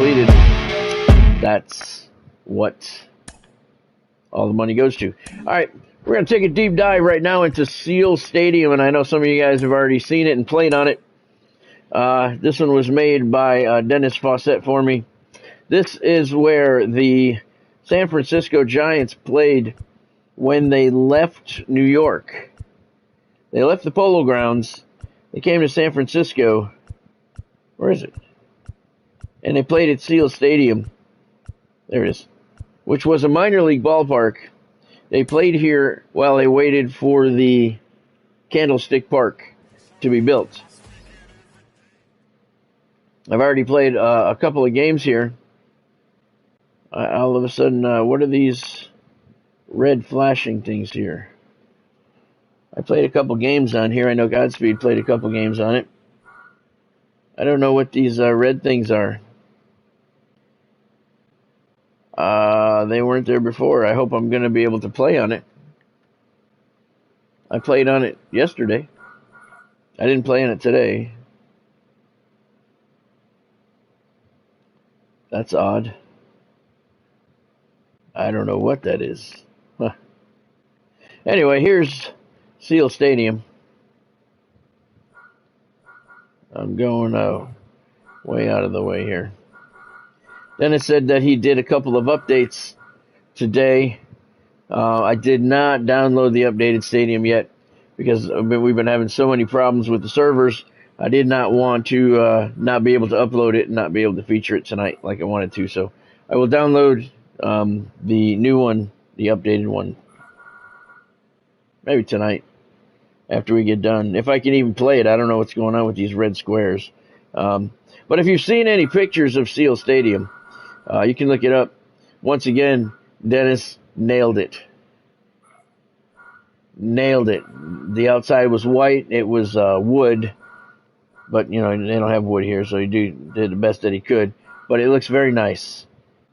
completed, that's what all the money goes to. All right, we're going to take a deep dive right now into Seal Stadium, and I know some of you guys have already seen it and played on it. This one was made by Dennis Fawcett for me. This is where the San Francisco Giants played when they left New York. They left the Polo Grounds. They came to San Francisco. Where is it? And they played at Seal Stadium. There it is. Which was a minor league ballpark. They played here while they waited for the Candlestick Park to be built. I've already played a couple of games here. All of a sudden, what are these red flashing things here? I played a couple games on here. I know Godspeed played a couple games on it. I don't know what these red things are. They weren't there before. I hope I'm going to be able to play on it. I played on it yesterday. I didn't play on it today. That's odd. I don't know what that is. Huh. Anyway, here's Seal Stadium. I'm going way out of the way here. Dennis said that he did a couple of updates today. I did not download the updated stadium yet because we've been having so many problems with the servers. I did not want to not be able to upload it and not be able to feature it tonight like I wanted to. So I will download the new one, the updated one, maybe tonight after we get done. If I can even play it, I don't know what's going on with these red squares. But if you've seen any pictures of Seal Stadium, you can look it up. Once again, Dennis nailed it. Nailed it. The outside was white. It was wood. But, you know, they don't have wood here, so he did the best that he could. But it looks very nice.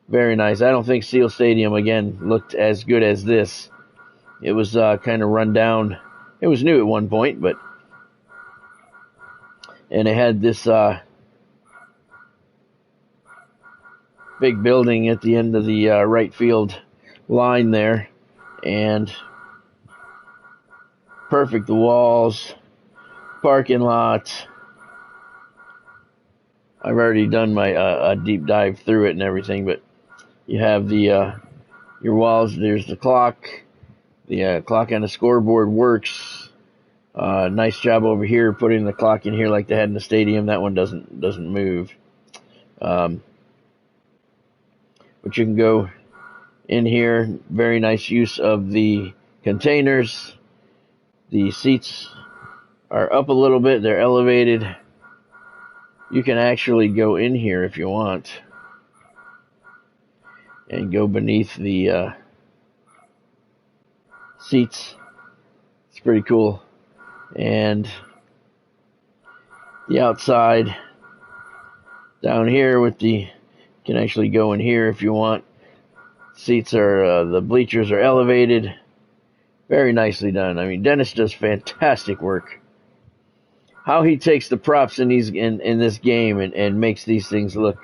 Very nice. I don't think Seal Stadium, again, looked as good as this. It was kind of run down. It was new at one point, but... And it had this big building at the end of the right field line there. And perfect. The walls, parking lot. I've already done my deep dive through it and everything, but you have the your walls. There's the clock. The clock on the scoreboard works. Nice job over here putting the clock in here like they had in the stadium. That one doesn't move. But you can go in here. Very nice use of the containers. The seats are up a little bit. They're elevated. You can actually go in here if you want and go beneath the seats. It's pretty cool. And the outside down here with the, you can actually go in here if you want. Seats are, the bleachers are elevated. Very nicely done. I mean, Dennis does fantastic work. How he takes the props in this game and makes these things look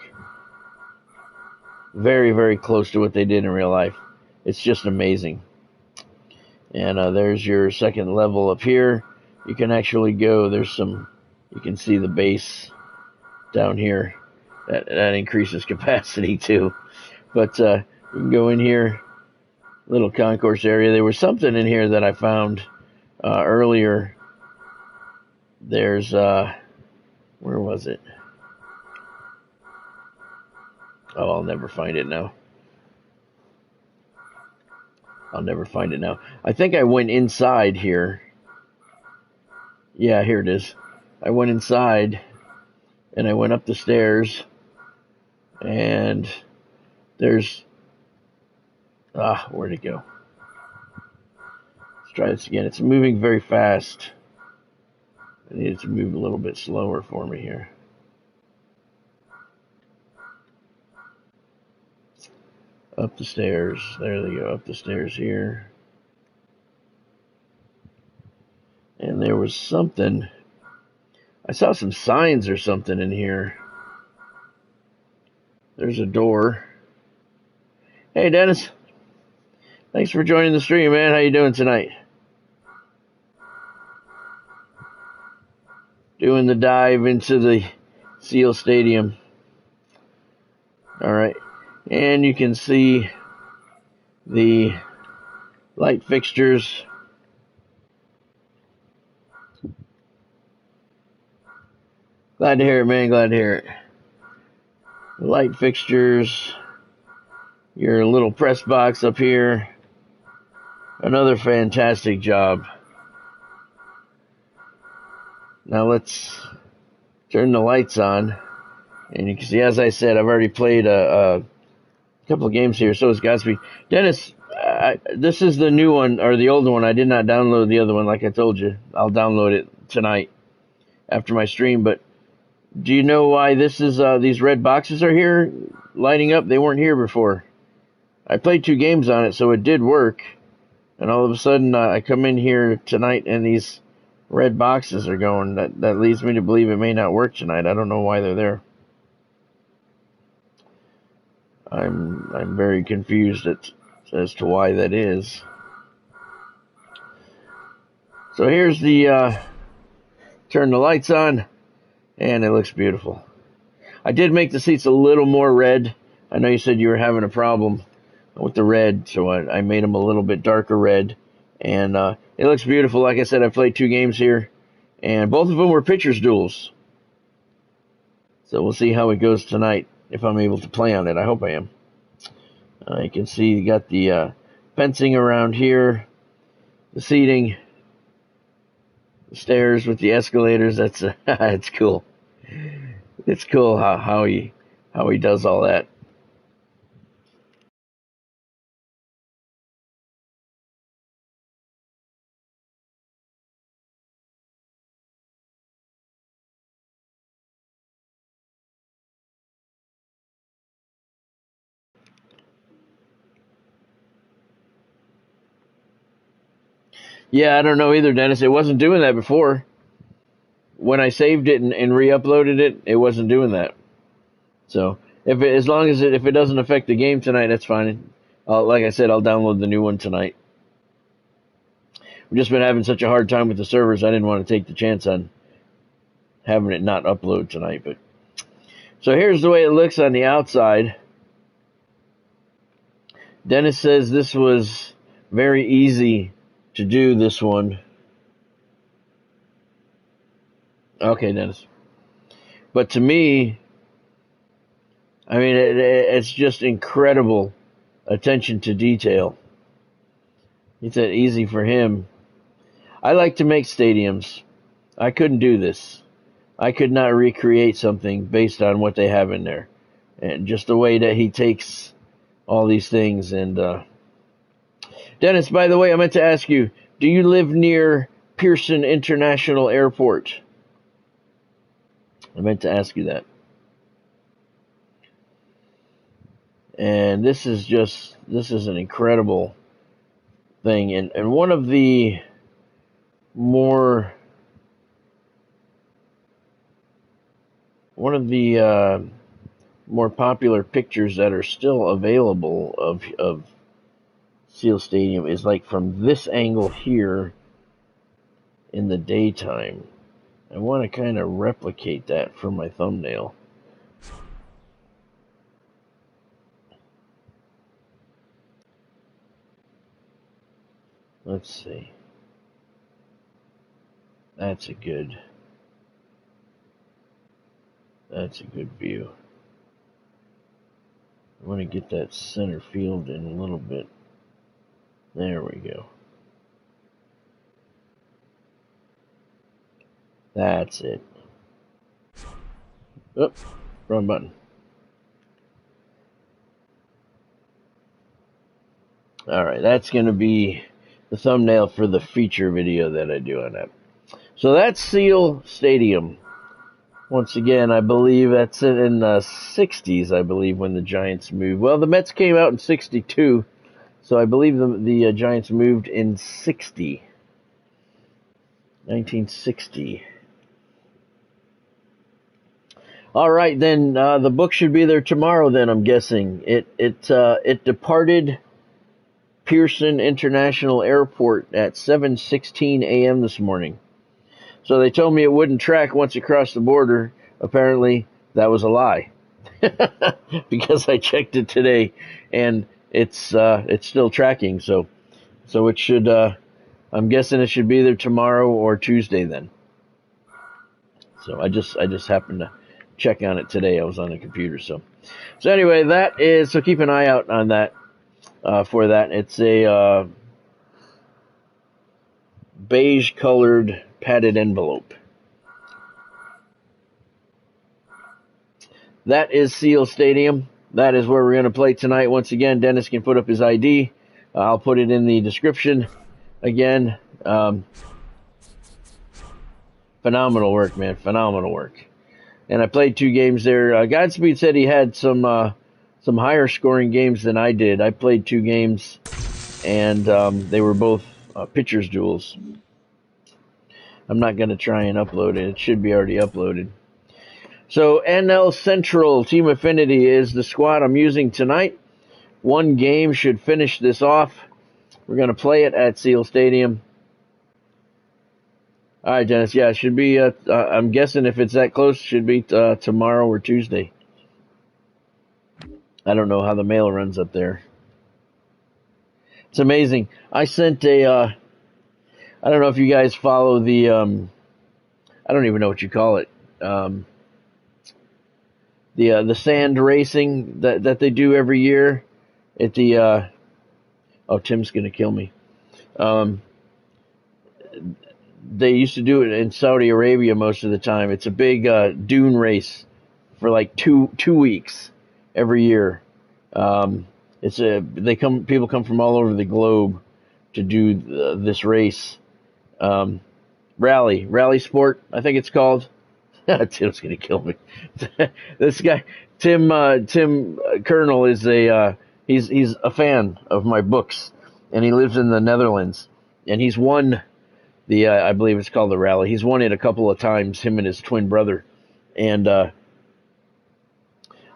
very, very close to what they did in real life. It's just amazing. And there's your second level up here. You can actually go, there's some, you can see the base down here. That increases capacity too. But you can go in here, little concourse area. There was something in here that I found earlier. There's, where was it? Oh, I'll never find it now. I'll never find it now. I think I went inside here. Yeah, here it is. I went inside, and I went up the stairs, and there's... where'd it go? Let's try this again. It's moving very fast. I need it to move a little bit slower for me here. Up the stairs. There they go. Up the stairs here. And there was something. I saw some signs or something in here. There's a door. Hey, Dennis. Thanks for joining the stream, man. How you doing tonight? Doing the dive into the Seal Stadium. All right. And you can see the light fixtures. Glad to hear it, man. Glad to hear it. Light fixtures. Your little press box up here. Another fantastic job. Now let's turn the lights on. And you can see, as I said, I've already played a couple of games here. So has Godspeed. Dennis, this is the new one, or the older one. I did not download the other one, like I told you. I'll download it tonight after my stream. But do you know why this is these red boxes are here lighting up? They weren't here before. I played 2 games on it, so it did work. And all of a sudden, I come in here tonight, and these red boxes are going. That leads me to believe it may not work tonight. I don't know why they're there. I'm very confused as to why that is. So here's the turn the lights on, and it looks beautiful. I did make the seats a little more red. I know you said you were having a problem with the red, so I made them a little bit darker red, and it looks beautiful. Like I said, I played 2 games here, and both of them were pitchers duels. So we'll see how it goes tonight, if I'm able to play on it. I hope I am. You can see you got the fencing around here, the seating, the stairs with the escalators. That's it's cool. It's cool how he does all that. Yeah, I don't know either, Dennis. It wasn't doing that before. When I saved it and re-uploaded it, it wasn't doing that. So if it doesn't affect the game tonight, that's fine. Like I said, I'll download the new one tonight. We've just been having such a hard time with the servers. I didn't want to take the chance on having it not upload tonight. But so here's the way it looks on the outside. Dennis says this was very easy to do, this one. Okay, Dennis. But to me, I mean, it's just incredible attention to detail. He said easy for him. I like to make stadiums. I couldn't do this. I could not recreate something based on what they have in there. And just the way that he takes all these things. And Dennis, by the way, I meant to ask you, do you live near Pearson International Airport? I meant to ask you that. And this is an incredible thing. And one of the more popular pictures that are still available of Seal Stadium is like from this angle here in the daytime. I want to kind of replicate that for my thumbnail. Let's see. That's a good view. I want to get that center field in a little bit. There we go. That's it. Oh, wrong button. Alright, that's going to be the thumbnail for the feature video that I do on that. So that's Seal Stadium. Once again, I believe that's it in the 60s, I believe, when the Giants moved. Well, the Mets came out in 62, so I believe the Giants moved in 1960. All right, then the book should be there tomorrow. Then I'm guessing it departed Pearson International Airport at 7:16 a.m. this morning. So they told me it wouldn't track once it crossed the border. Apparently, that was a lie because I checked it today, and it's still tracking. So it should. I'm guessing it should be there tomorrow or Tuesday then. So I just happened to check on it today. I was on the computer. So anyway, that is. So keep an eye out on that. For that, it's a beige colored padded envelope. That is Seal Stadium. That is where we're going to play tonight. Once again, Dennis can put up his ID. I'll put it in the description again. Phenomenal work, man. Phenomenal work. And I played 2 games there. Godspeed said he had some higher scoring games than I did. I played 2 games, and they were both pitchers duels. I'm not going to try and upload it. It should be already uploaded. So NL Central Team Affinity is the squad I'm using tonight. 1 game should finish this off. We're going to play it at Seal Stadium. All right, Dennis. Yeah, it should be. I'm guessing if it's that close, it should be tomorrow or Tuesday. I don't know how the mail runs up there. It's amazing. I sent a. I don't know if you guys follow the. I don't even know what you call it. The sand racing that they do every year at the. Oh, Tim's gonna kill me. They used to do it in Saudi Arabia most of the time. It's a big dune race for like two weeks every year. People come from all over the globe to do this race. Rally sport, I think it's called. Tim's gonna kill me. This guy, Tim Colonel, is he's a fan of my books, and he lives in the Netherlands, and he's won the I believe it's called the rally. He's won it a couple of times, him and his twin brother, and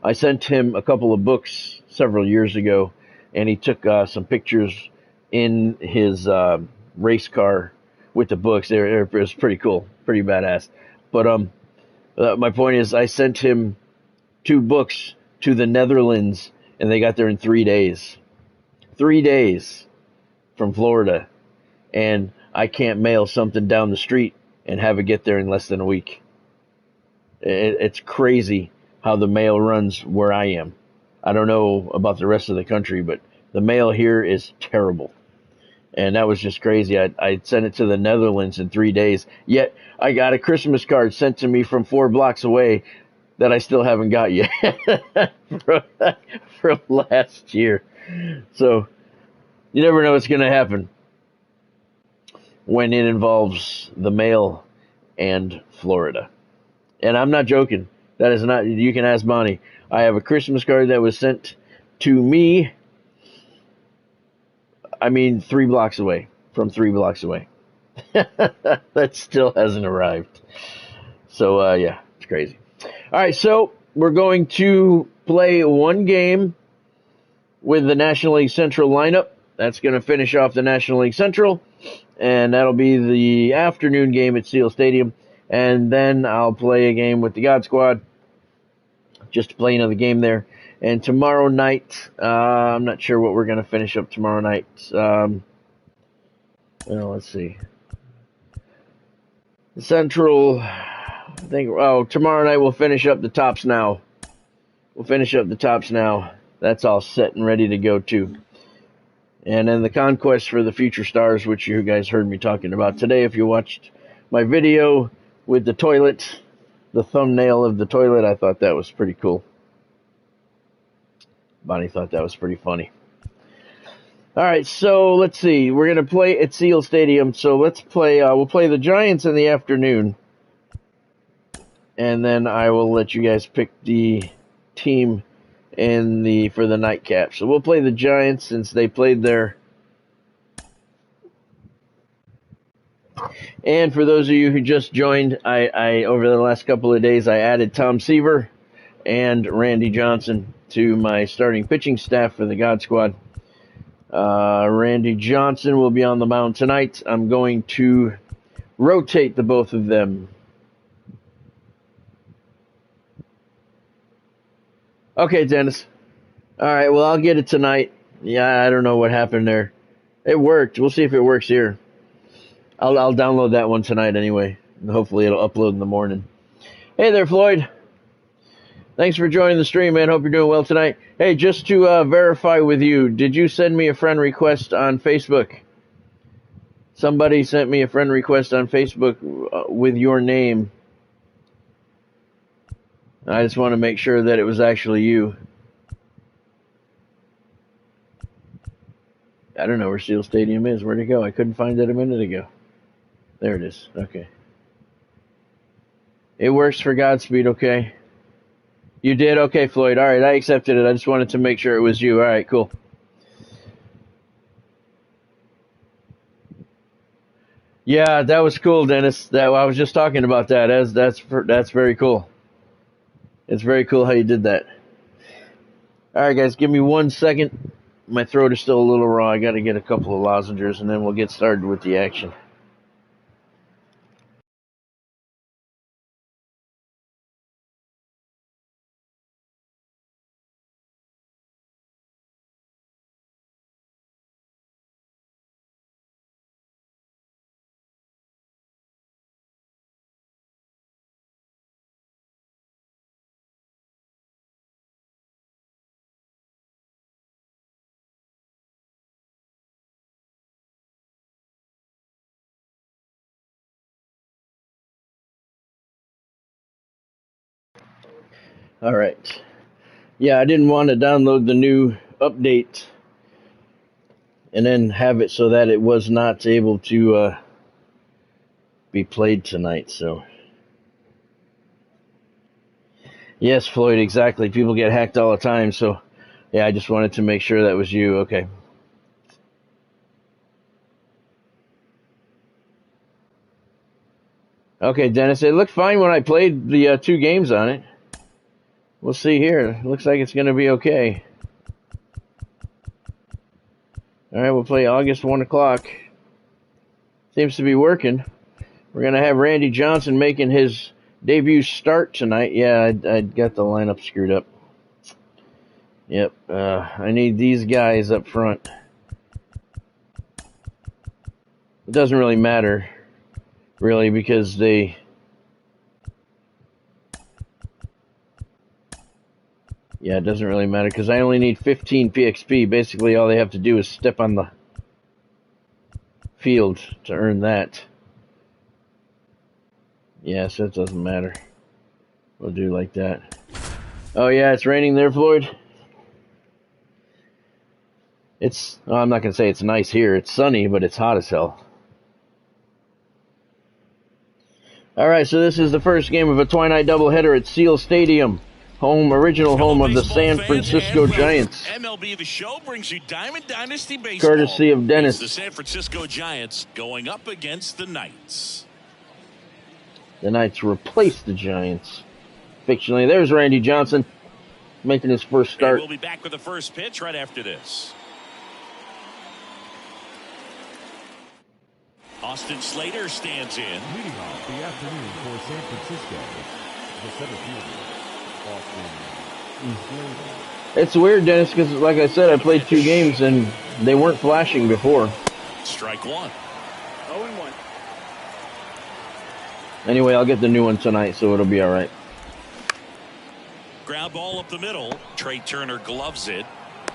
I sent him a couple of books several years ago, and he took some pictures in his race car with the books. It was pretty cool, pretty badass. But my point is, I sent him 2 books to the Netherlands, and they got there in 3 days. 3 days from Florida, and I can't mail something down the street and have it get there in less than a week. It's crazy how the mail runs where I am. I don't know about the rest of the country, but the mail here is terrible. And that was just crazy. I sent it to the Netherlands in 3 days. Yet I got a Christmas card sent to me from 4 blocks away that I still haven't got yet from last year. So you never know what's going to happen when it involves the mail and Florida. And I'm not joking. That is not, you can ask Bonnie. I have a Christmas card that was sent to me, 3 blocks away, from 3 blocks away. That still hasn't arrived. So, yeah, it's crazy. All right, so we're going to play 1 game with the National League Central lineup. That's going to finish off the National League Central, and that'll be the afternoon game at Seal Stadium. And then I'll play a game with the God Squad, just to play another game there. And tomorrow night, I'm not sure what we're going to finish up tomorrow night. Let's see. Central, I think, tomorrow night we'll finish up the Tops Now. That's all set and ready to go, too. And then the Conquest for the Future Stars, which you guys heard me talking about today. If you watched my video with the toilet, the thumbnail of the toilet, I thought that was pretty cool. Bonnie thought that was pretty funny. All right, so let's see. We're going to play at Seal Stadium. So let's play. We'll play the Giants in the afternoon. And then I will let you guys pick the team for the nightcap. So we'll play the Giants since they played their And for those of you who just joined, I over the last couple of days, I added Tom Seaver and Randy Johnson to my starting pitching staff for the God Squad. Randy Johnson will be on the mound tonight. I'm going to rotate the both of them. Okay, Dennis. All right, well, I'll get it tonight. Yeah, I don't know what happened there. It worked. We'll see if it works here. I'll download that one tonight anyway. Hopefully it'll upload in the morning. Hey there, Floyd. Thanks for joining the stream, man. Hope you're doing well tonight. Hey, just to verify with you, did you send me a friend request on Facebook? Somebody sent me a friend request on Facebook with your name. I just want to make sure that it was actually you. I don't know where Seal Stadium is. Where'd it go? I couldn't find it a minute ago. There it is. Okay. It works for Godspeed, okay? You did? Okay, Floyd. All right, I accepted it. I just wanted to make sure it was you. All right, cool. Yeah, that was cool, Dennis. That I was just talking about that. That's very cool. It's very cool how you did that. All right, guys, give me 1 second. My throat is still a little raw. I got to get a couple of lozenges, and then we'll get started with the action. All right. Yeah, I didn't want to download the new update and then have it so that it was not able to be played tonight. So, yes, Floyd, exactly. People get hacked all the time. So, yeah, I just wanted to make sure that was you. Okay. Okay, Dennis, it looked fine when I played the 2 games on it. We'll see here. It looks like it's going to be okay. All right, we'll play August 1 o'clock. Seems to be working. We're going to have Randy Johnson making his debut start tonight. Yeah, I got the lineup screwed up. Yep, I need these guys up front. It doesn't really matter, really, because they... Yeah, it doesn't really matter because I only need 15 PXP. Basically, all they have to do is step on the field to earn that. Yeah, so it doesn't matter. We'll do like that. Oh, yeah, it's raining there, Floyd. It's... Oh, I'm not going to say it's nice here. It's sunny, but it's hot as hell. All right, so this is the first game of a Twi-Night doubleheader at Seal Stadium. Original home of the San Francisco Giants. MLB The Show brings you Diamond Dynasty Baseball. Courtesy of Dennis. It's the San Francisco Giants going up against the Knights. The Knights replace the Giants. Fictionally, there's Randy Johnson making his first start. And we'll be back with the first pitch right after this. Austin Slater stands in. Leading off the afternoon for San Francisco, the center fielder. It's weird, Dennis, because like I said, I played 2 games and they weren't flashing before. Strike 1. 0-1. Anyway, I'll get the new one tonight, so it'll be all right. Ground ball up the middle. Trey Turner gloves it.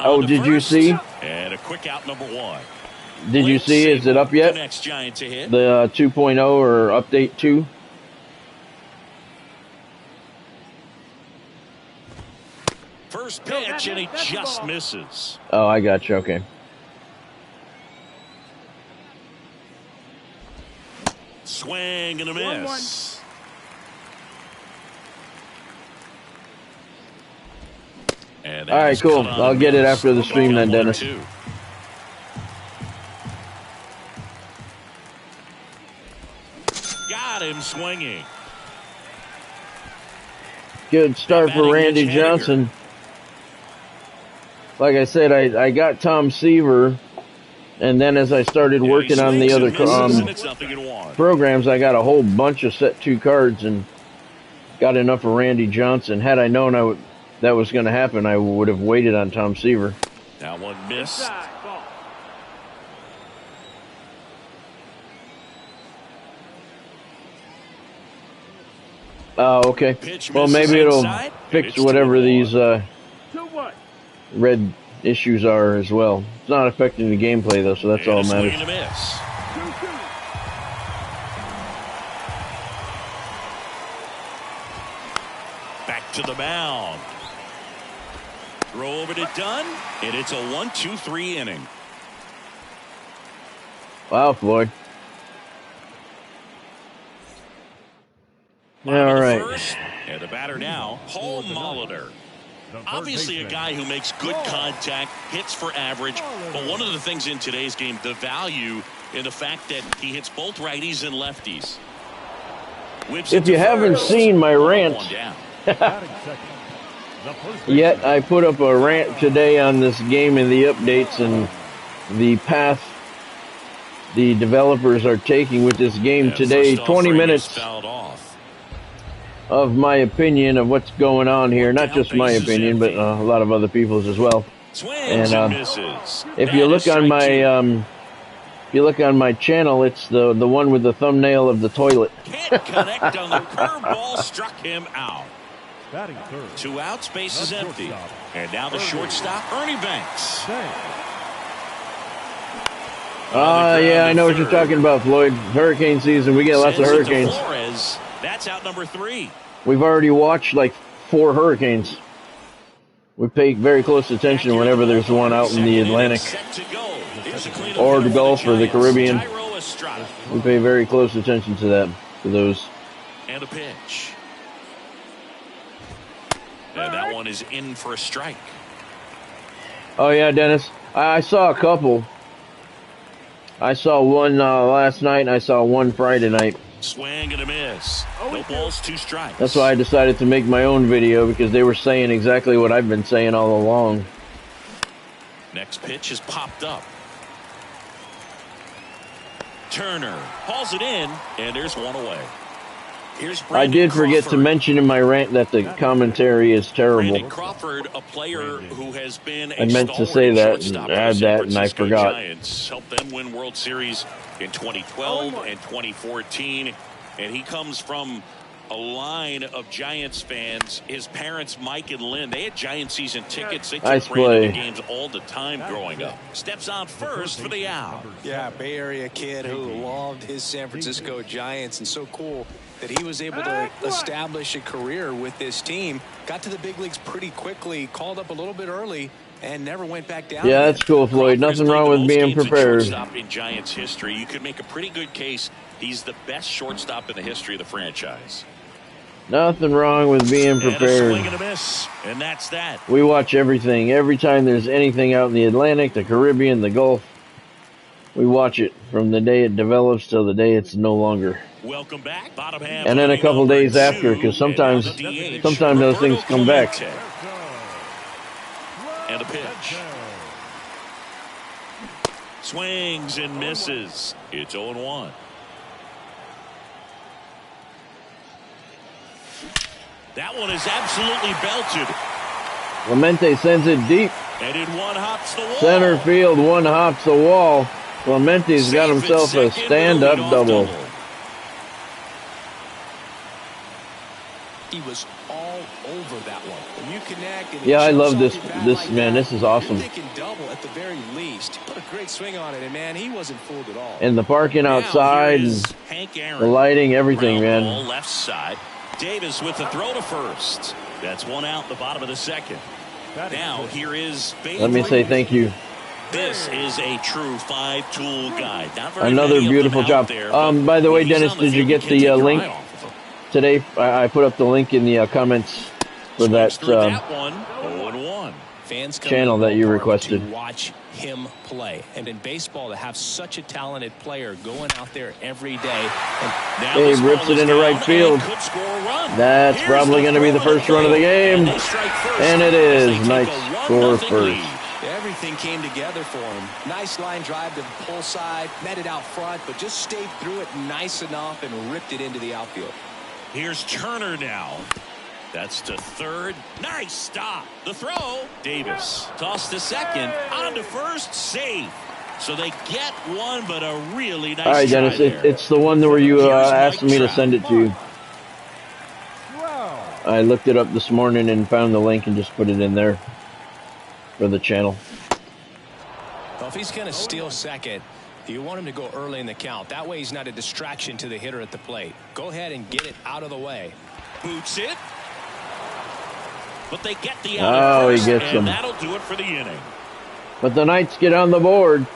Oh, did you see? And a quick out, number 1. Did you see? Is it up yet? The next Giant to hit. The 2.0 or update 2? First pitch, and he just misses. Oh, I got you. Okay. Swing and a miss. 1-1. And all right, cool. I'll get it after the stream then, Dennis. 2. swinging. Good start for Randy Johnson. Like I said, I got Tom Seaver, and then as I started working on the other programs, I got a whole bunch of set 2 cards and got enough of Randy Johnson. Had I known that was going to happen, I would have waited on Tom Seaver. That one missed. Oh, okay. Well, maybe it'll fix whatever these red issues are as well. It's not affecting the gameplay, though, so that's all that matters. Back to the mound. Throw over to Dunn, and it's a 1-2-3 inning. Wow, Floyd. All right. And the batter now, Paul Molitor. Obviously a guy who makes good contact, hits for average, but one of the things in today's game, the value in the fact that he hits both righties and lefties. If you haven't seen my rant yet, I put up a rant today on this game and the updates and the path the developers are taking with this game today. 20 minutes of my opinion of what's going on here. Not just my opinion, but a lot of other people's as well. And if you look on my channel, it's the one with the thumbnail of the toilet. Can't connect on the curveball, struck him out. 2 outs, base is empty. And now the shortstop, Ernie Banks. Yeah, I know what you're talking about, Floyd. Hurricane season, we get lots of hurricanes. That's out number 3. We've already watched like 4 hurricanes. We pay very close attention whenever there's one out in the Atlantic or the Gulf or the Caribbean. We pay very close attention to that, to those. And a pitch. And that one is in for a strike. Oh yeah, Dennis. I saw a couple. I saw one last night and I saw one Friday night. Swing and a miss. No balls, 2 strikes. That's why I decided to make my own video, because they were saying exactly what I've been saying all along. Next pitch is popped up. Turner hauls it in, and there's one away. I did forget to mention in my rant that the commentary is terrible. Brandon Crawford, a player who has been I meant to say that and add that, and I forgot. Giants helped them win World Series in 2012 and 2014, and he comes from a line of Giants fans. His parents, Mike and Lynn, they had Giant season tickets. They took Brandon to games all the time growing up. Steps on first for the out. Yeah, Bay Area kid who loved his San Francisco Giants, and so cool that he was able to establish a career with this team. Got to the big leagues pretty quickly, called up a little bit early, and never went back down. Yeah, that's cool, Floyd. Nothing wrong with being prepared. Shortstop in Giants history. You could make a pretty good case he's the best shortstop in the history of the franchise. Nothing wrong with being prepared. And a swing and a miss, and that's that. We watch everything. Every time there's anything out in the Atlantic, the Caribbean, the Gulf, we watch it from the day it develops till the day it's no longer. Welcome back. Bottom half, and then a couple days after, because sometimes those things come back. And a pitch. Swings and misses. It's 0-1. That one is absolutely belted. Clemente sends it deep. And in one hops the wall. Center field, one hops the wall. Clemente's got himself a stand-up double. He was all over that one. When you connect, and yeah, I love this. Man, this is awesome. Double at the very least. Put a great swing on it, and man, he wasn't fooled at all. And the parking outside, and the lighting, everything, man. Ball left side. Davis with the throw to first. That's one out in the bottom of the second. Now here is Babe. Let me say thank you. This is a true 5-tool guy. Another beautiful job. By the way, Dennis, did you get the link today? I put up the link in the comments for that. That one, 0-1. fans come channel to the that you ballpark requested. to watch him play. And in baseball, to have such a talented player going out there every day. Now He this ball rips it is into down right field. and could score a run. That's Here's probably going to be the throw first run of the game. And they strike first And it as is. they take Knights a score 1-0 first. lead. Everything came together for him. Nice line drive to the pull side, met it out front, but just stayed through it nice enough and ripped it into the outfield. Here's Turner now. That's to third. Nice stop. The throw. Davis tossed to second. On to first. Safe. So they get one, but a really nice All right, try Dennis, there. it's the one where you asked me to send it to you. I looked it up this morning and found the link and just put it in there for the channel. Well, if he's going to steal second, you want him to go early in the count. That way he's not a distraction to the hitter at the plate. Go ahead and get it out of the way. Boots it. But they get the out Oh, he first, gets and them. that'll do it for the inning. But the Knights get on the board.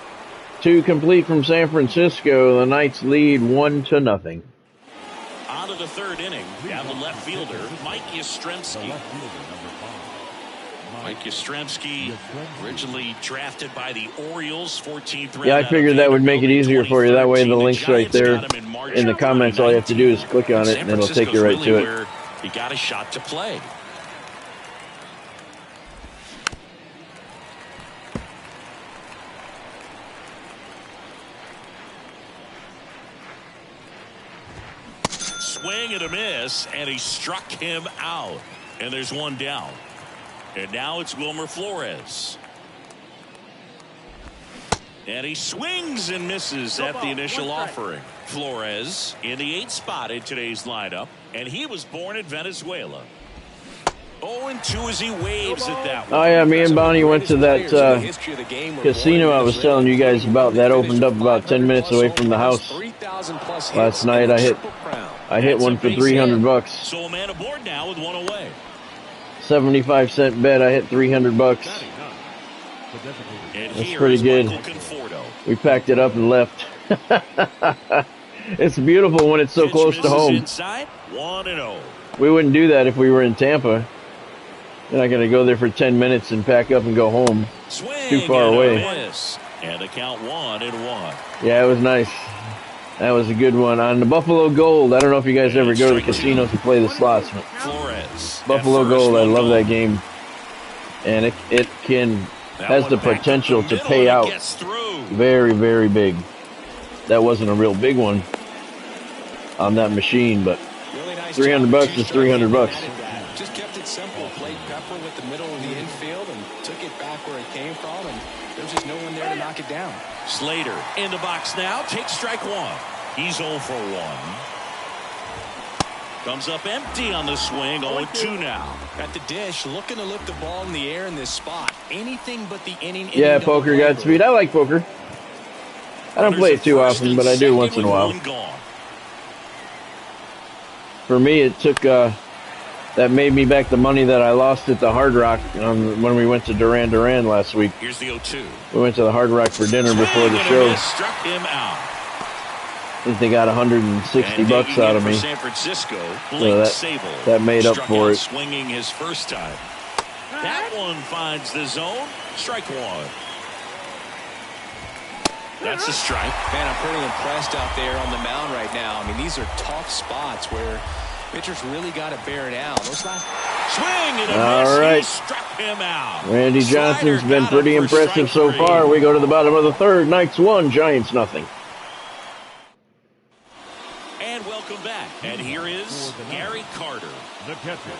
2 complete from San Francisco. The Knights lead 1-0. On to the third inning. Down the left fielder, Mike Yastrzemski. Mike Yastrzemski, originally drafted by the Orioles, 14th round. Yeah, I figured that would make it easier for you. That way the link's right there in the comments. All you have to do is click on it and it'll take you right to it. Where he got a shot to play. Swing and a miss, and he struck him out. And there's one down. And now it's Wilmer Flores. And he swings and misses at the initial offering. Flores in the 8th spot in today's lineup, and he was born in Venezuela. 0-2 as he waves at that one. Oh yeah, me and Bonnie went to that casino I was telling you guys about. That opened up about 10 minutes away from the house. Last night I hit one for $300. So a man aboard now with one away. 75-cent bet. I hit $300. That's pretty good. We packed it up and left. It's beautiful when it's so close to home. Inside, 1-0. We wouldn't do that if we were in Tampa. You're not going to go there for 10 minutes and pack up and go home. Swing Too far away. And a count 1-1. Yeah, it was nice. That was a good one. On the Buffalo Gold, I don't know if you guys ever go to the casinos to play the slots. But Flores. Buffalo Gold, I love that game. And it has the potential to pay out very, very big. That wasn't a real big one on that machine, but $300 is $300. Just kept it simple. Played pepper with the middle of the infield and took it back where it came from, and there's just no one there to knock it down. Slater in the box now. Takes strike one. He's 0 for 1. Comes up empty on the swing. 0-2 now. At the dish, looking to lift the ball in the air in this spot. Anything but the inning. Yeah, poker got speed. I like poker. I don't play it too often, but I do once in a while. For me, it took that made me back the money that I lost at the Hard Rock when we went to Duran Duran last week. Here's the 0-2. We went to the Hard Rock for dinner before the show. Struck him out. I think they got $160 out of me. San Francisco, So that made up for it. Swinging his first time. That one finds the zone. Strike one. That's a strike. Man, I'm pretty impressed out there on the mound right now. I mean, these are tough spots where pitchers really got to bear down. Swing and a All miss. right. He struck him out. Randy Johnson's Slider been got pretty him for impressive so strike far. three. We go to the bottom of the third. Knights 1, Giants nothing. And welcome back. And here is Gary Carter. The catcher,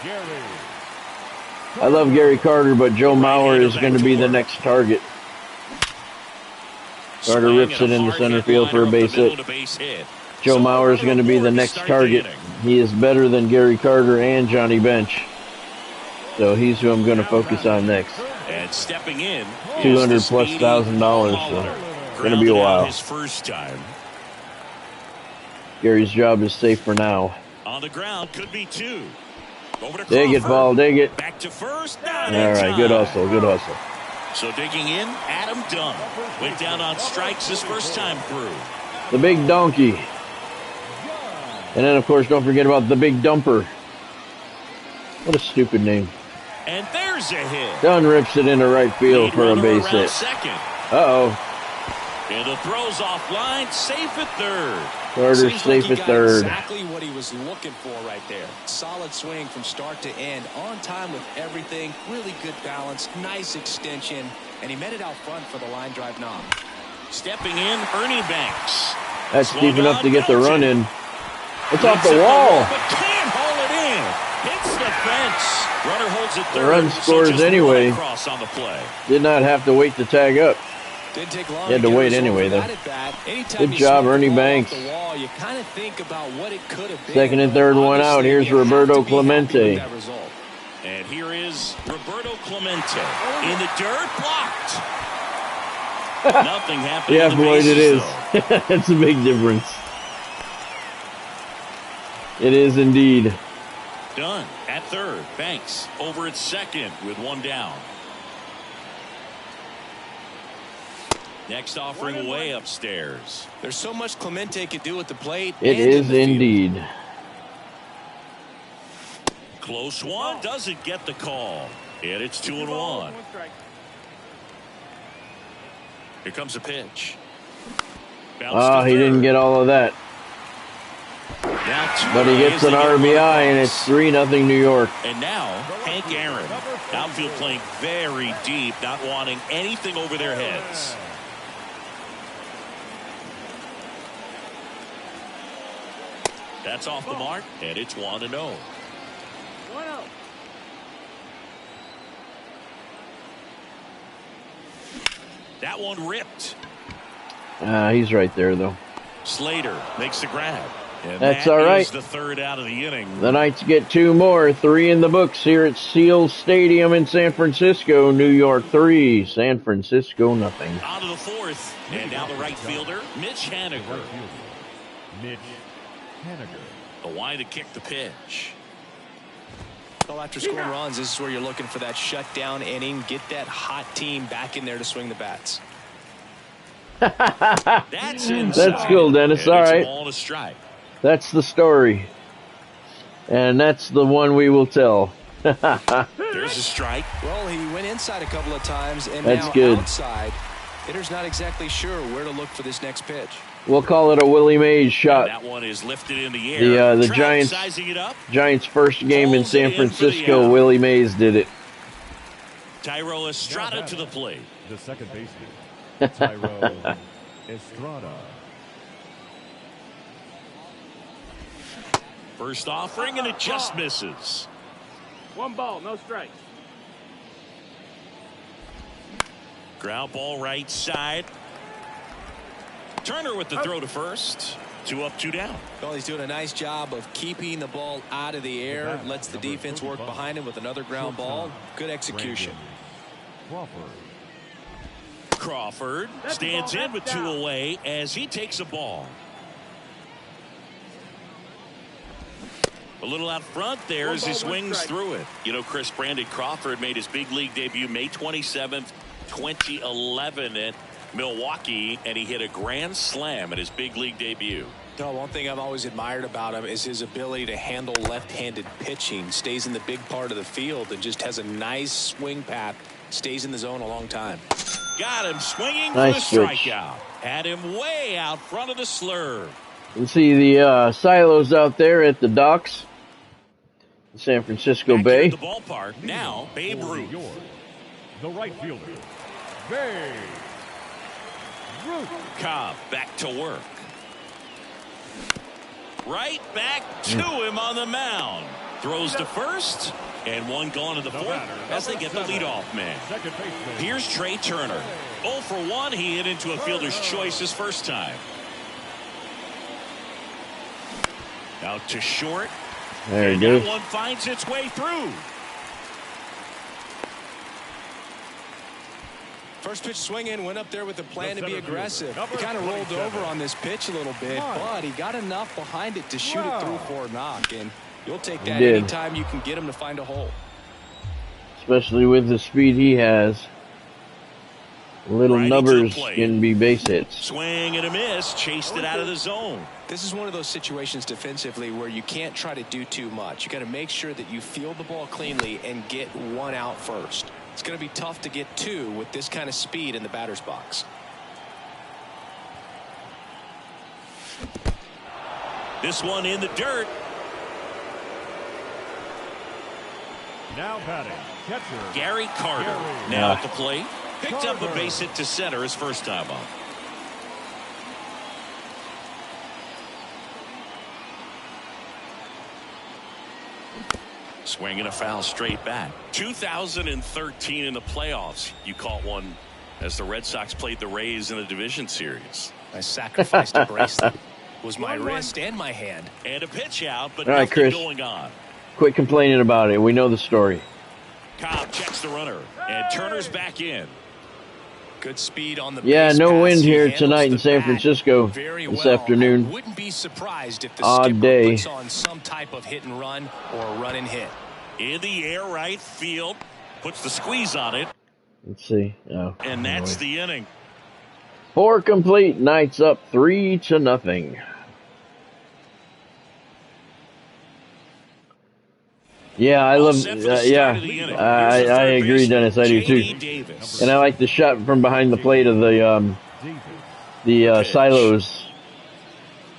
Gary. I love Gary Carter, but Joe Mauer is going to be the next target. Carter rips it into center field for a base hit. Joe Mauer is going to be the next target. He is better than Gary Carter and Johnny Bench. So he's who I'm going to focus on next. And stepping in, $200,000+. So going to be a while. His first time. Gary's job is safe for now. On the ground, could be 2. Over to Dig it, Crawford. ball, dig it. Back to first. All right, good hustle, good hustle. So digging in, Adam Dunn went down on strikes his first time through. The big donkey. And then, of course, don't forget about the big dumper. What a stupid name. And there's There's a hit. Dunn rips it into right field Lead for a runner base around hit. second. Uh-oh. And the throw's offline, safe at third. Carter Seems safe like he at got third. exactly what he was looking for right there. Solid swing from start to end, on time with everything, really good balance, nice extension, and he met it out front for the line drive knock. Stepping in, Ernie Banks. That's Swung deep enough on, to get the belted. run in. It's off Hits the it wall. But can't haul it in. Hits the fence. Runner holds it third. run scores so just anyway. one across on the play. Did not have to wait to tag up. Didn't take long. He had to wait anyway, though. Good job, Ernie Banks. Wall, you kind of think about what it could have been. Second and third one out. Obviously, Here's you have Roberto to be happy with Clemente. that result. And here is Roberto Clemente. In the dirt, blocked. Nothing happening. Yeah, in the Floyd, it bases, is. It's a big difference. It is indeed. Done at third. Banks over at second with one down. Next offering way upstairs. There's so much Clemente could do at the plate. It and in is the field. indeed. Close one. Doesn't get the call. And it's 2-1. Here comes a pitch. Oh, he didn't get all of that. But he gets an RBI, and it's 3-0 New York. And now, Hank Aaron. Outfield playing very deep, not wanting anything over their heads. That's off the mark, and it's 1-0. 1-0. That one ripped. He's right there, though. Slater makes the grab. And That's that all right. is the third out of the inning. The Knights get 2 more. 3 in the books here at Seal Stadium in San Francisco. New York 3, San Francisco nothing. On to the fourth. And now the right fielder, Mitch Haniger. Right fielder, Mitch Haniger. The wide to kick the pitch. Well, after scoring runs, this is where you're looking for that shutdown inning. Get that hot team back in there to swing the bats. That's inside. That's cool, Dennis. And All it's a right. ball and a strike. That's the story. And that's the one we will tell. There's a strike. Well, he went inside a couple of times, and That's now good. outside. Hitter's not exactly sure where to look for this next pitch. We'll call it a Willie Mays shot. That one is lifted in the air. The Trout Giants sizing it up. Giants' first game in Pulls it San in for the Francisco, out. Willie Mays did it. Tyro Estrada to the plate. The second baseman, Tyro Estrada. First offering, and it just misses. 1 ball, no strikes. Ground ball right side. Turner with the throw to first. 2 up, 2 down. Well, he's doing a nice job of keeping the ball out of the air. Lets the defense work behind him with another ground ball. Good execution. Crawford stands in with 2 away as he takes a ball. A little out front there as he swings through it. You know, Chris, Brandon Crawford made his big league debut May 27th, 2011 at Milwaukee, and he hit a grand slam at his big league debut. No, one thing I've always admired about him is his ability to handle left-handed pitching. Stays in the big part of the field and just has a nice swing path. Stays in the zone a long time. Got him swinging Nice for the switch. strikeout. Had him way out front of the slurve. You see the silos out there at the docks, San Francisco Back here Bay. at the ballpark now, Babe For Ruth. New York, the right fielder, Babe Ruth. Cobb back to work. Right back to him on the mound. Throws to first, and one gone to the fourth as they get the leadoff man. Second baseman, Here's Trey Turner. 0 for 1. He hit into a fielder's choice his first time. Out to short. There he And goes. that one finds its way through. First pitch swinging, went up there with a plan to be center fielder, aggressive. He number kind of rolled 27. over on this pitch a little bit, but he got enough behind it to shoot it through for a knock. And you'll take that did. anytime you can get him to find a hole. Especially with the speed he has. Little Righty to the nubbers plate. can be base hits. Swing and a miss. Chased it out of the zone. This is one of those situations defensively where you can't try to do too much. You got to make sure that you field the ball cleanly and get one out first. It's going to be tough to get two with this kind of speed in the batter's box. This one in the dirt. Now batting, catcher Gary Carter now at the plate. Picked up a base hit to center his first time up. Swinging a foul straight back. 2013 in the playoffs. You caught one as the Red Sox played the Rays in a division series. I sacrificed a bracelet. It was my wrist and my hand. And a pitch out, but All right, nothing Chris. going on. Quit complaining about it. We know the story. Cobb checks the runner, and Turner's back in. Good speed on the Yeah, base no pass. wind He here handles tonight in the San bat Francisco very this well. afternoon. I wouldn't be surprised if the Odd skipper day. puts on some type of hit and run or a run and hit. In the air right field. Puts the squeeze on it, Let's see. Oh, and that's the inning. 4 complete. Knights up 3-0. Yeah, I love. I agree, Dennis. I do too. And I like the shot from behind the plate of the silos,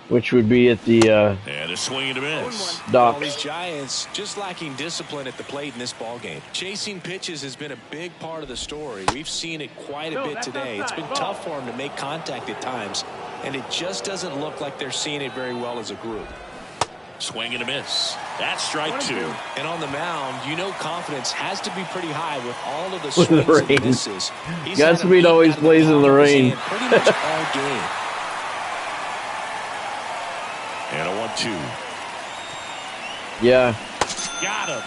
which would be at the And a swing and a miss. Well, these docks. Giants just lacking discipline at the plate in this ballgame. Chasing pitches has been a big part of the story. We've seen it quite a bit today. It's been tough for them to make contact at times, and it just doesn't look like they're seeing it very well as a group. Swing and a miss. That's strike 2. And on the mound, you know confidence has to be pretty high with all of the With swings the and rain. misses. He's had a Godspeed lead always out of plays in the palm of his rain. hand pretty much all game. And a 1-2. Yeah, Got him.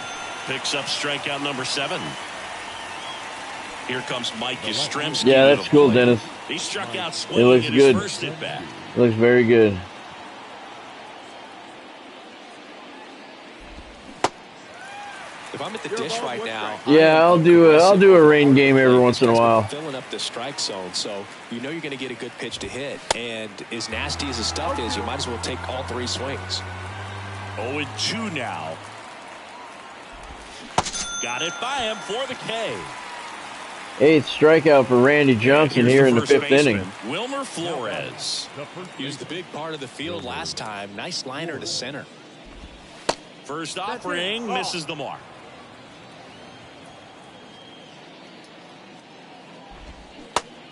Picks up strikeout number 7. Here comes Mike Yastrzemski. yeah, with that's a cool, play. Dennis. He struck out It swinging looks in good. his first at bat. Looks very good. If I'm at the dish right now, Yeah, I'll do a rain game every once in a while. filling up the strike zone, so you know you're going to get a good pitch to hit. And as nasty as the stuff is, you might as well take all 3 swings. 0-2 now. Got it by him for the K. 8th strikeout for Randy Johnson Here's here in the first 5th baseman, inning. Wilmer Flores. He was the big part of the field last time. Nice liner to center. First offering misses the mark.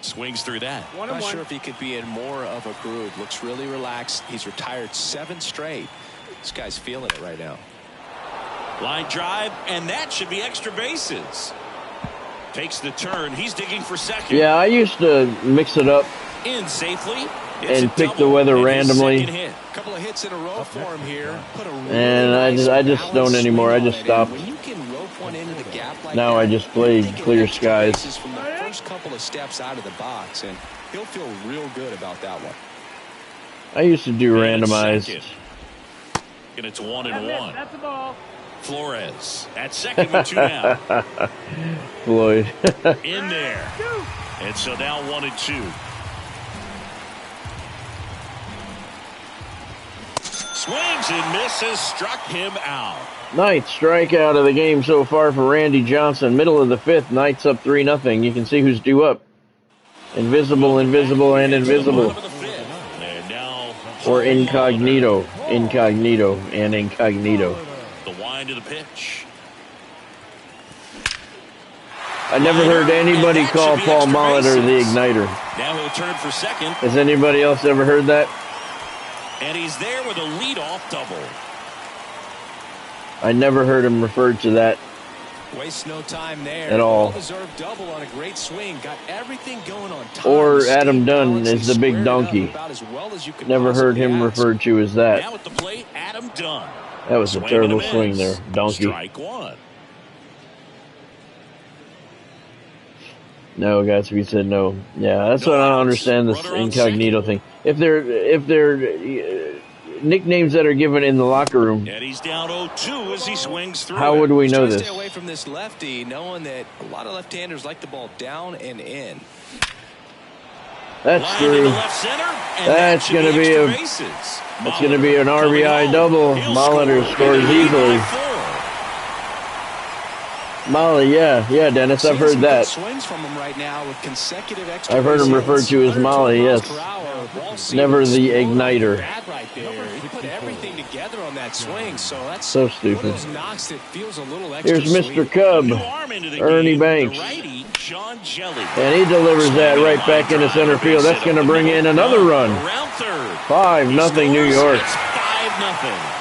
Swings through that. Not sure if he could be in more of a groove. Looks really relaxed. He's retired 7 straight. This guy's feeling it right now. Line drive, and that should be extra bases. Takes the turn. He's digging for second. Yeah, I used to mix it up In safely. It's and a pick the double weather and his randomly. second hit. Couple of hits in a row for him here. Put a really And I nice just don't balanced anymore. swing I on just it. And stopped. when you can rope one into the gap like Now that, I just play you're taking clear extra skies. bases from the first couple of steps out of the box, and he'll feel real good about that one. I used to do And randomized. second. And it's 1-1. That's the ball. Flores at second with 2 down. Floyd. In there. And so now 1-2. Swings and misses, struck him out. 9th strikeout of the game so far for Randy Johnson. Middle of the 5th, Knights up 3-0. You can see who's due up. Invisible, invisible, and invisible. Bottom of the 5th. And now Or incognito. Incognito and incognito. the wind of the pitch. I never heard anybody call Paul Molitor the Igniter. Now he'll turn for second, Has anybody else ever heard that? and he's there with a leadoff double. I never heard him referred to that. Waste no time there. At all. Well-deserved double on a great swing. Got everything going on time. Or Stayed Adam Dunn balanced. is the He big squared it up donkey. about as well as you could Never heard possibly him ask. referred to as that. Now at the plate, Adam Dunn. That was a Swing terrible and a swing miss. there, donkey. Strike 1. No, Gatsby said no. Yeah, that's what I don't understand this Runner on incognito thing. If they're nicknames that are given in the locker room, And he's down 0-2 as he swings through. how would we know Trying to this? stay away from this lefty, knowing that a lot of left-handers like the ball down and in. That's through. That's going to be an RBI double. Molitor scores easily. Molly, yeah, Dennis, I've heard that. Swings from him right now with consecutive extra I've heard him bases. referred to as Molly, yes. Never the igniter. Right there. He put everything together on that swing, so that's so stupid. One of those knocks that feels a little extra. Here's Mr. Cub, Ernie Banks, and he delivers that right back into center field. That's going to bring in another run. 5-0 New York. 5-0.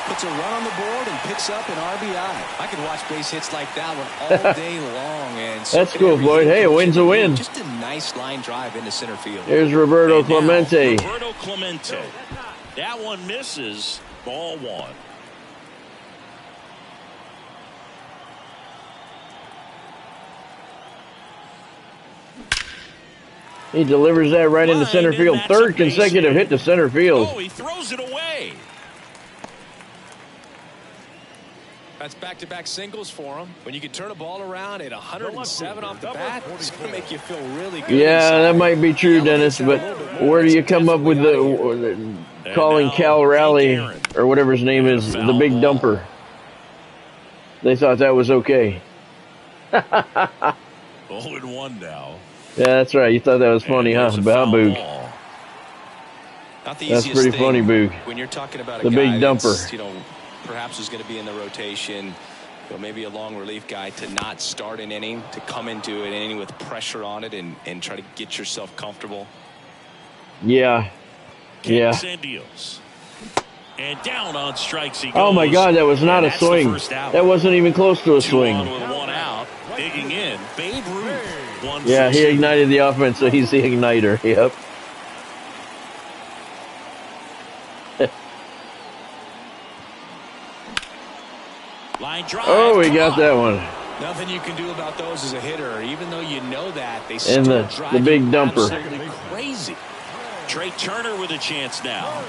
Puts a run on the board and picks up an RBI. I could watch base hits like that one all day long. And that's cool, Floyd. Hey, a win's a win. Just a nice line drive into center field. Here's Roberto Clemente. Roberto Clemente. That one misses. Ball 1. He delivers that right into center field. Third consecutive hit to center field. Oh, he throws it away. That's back-to-back singles for him. When you can turn a ball around at 107 off the bat, it's going to make you feel really good. Yeah, that might be true, Dennis, but where do you come up with the calling Cal Raleigh, or whatever his name is, the big dumper? They thought that was okay. 0-1 now. Yeah, that's right. You thought that was funny, huh? Boog. That's pretty funny, Boog. When you're talking about the big dumper. Perhaps is going to be in the rotation, maybe a long relief guy, to not start an inning, to come into an inning with pressure on it and try to get yourself comfortable. Yeah. And down on strikes he goes. Oh my God, that was not a swing. That wasn't even close to a swing. 2 on with 1 out. Digging in, Babe Ruth. Yeah, he ignited the offense, so he's the igniter. Yep. Line drive. Oh, he got that one. Nothing you can do about those as a hitter, even though you know that they still drive the big dumper. Crazy. Trey Turner with a chance now.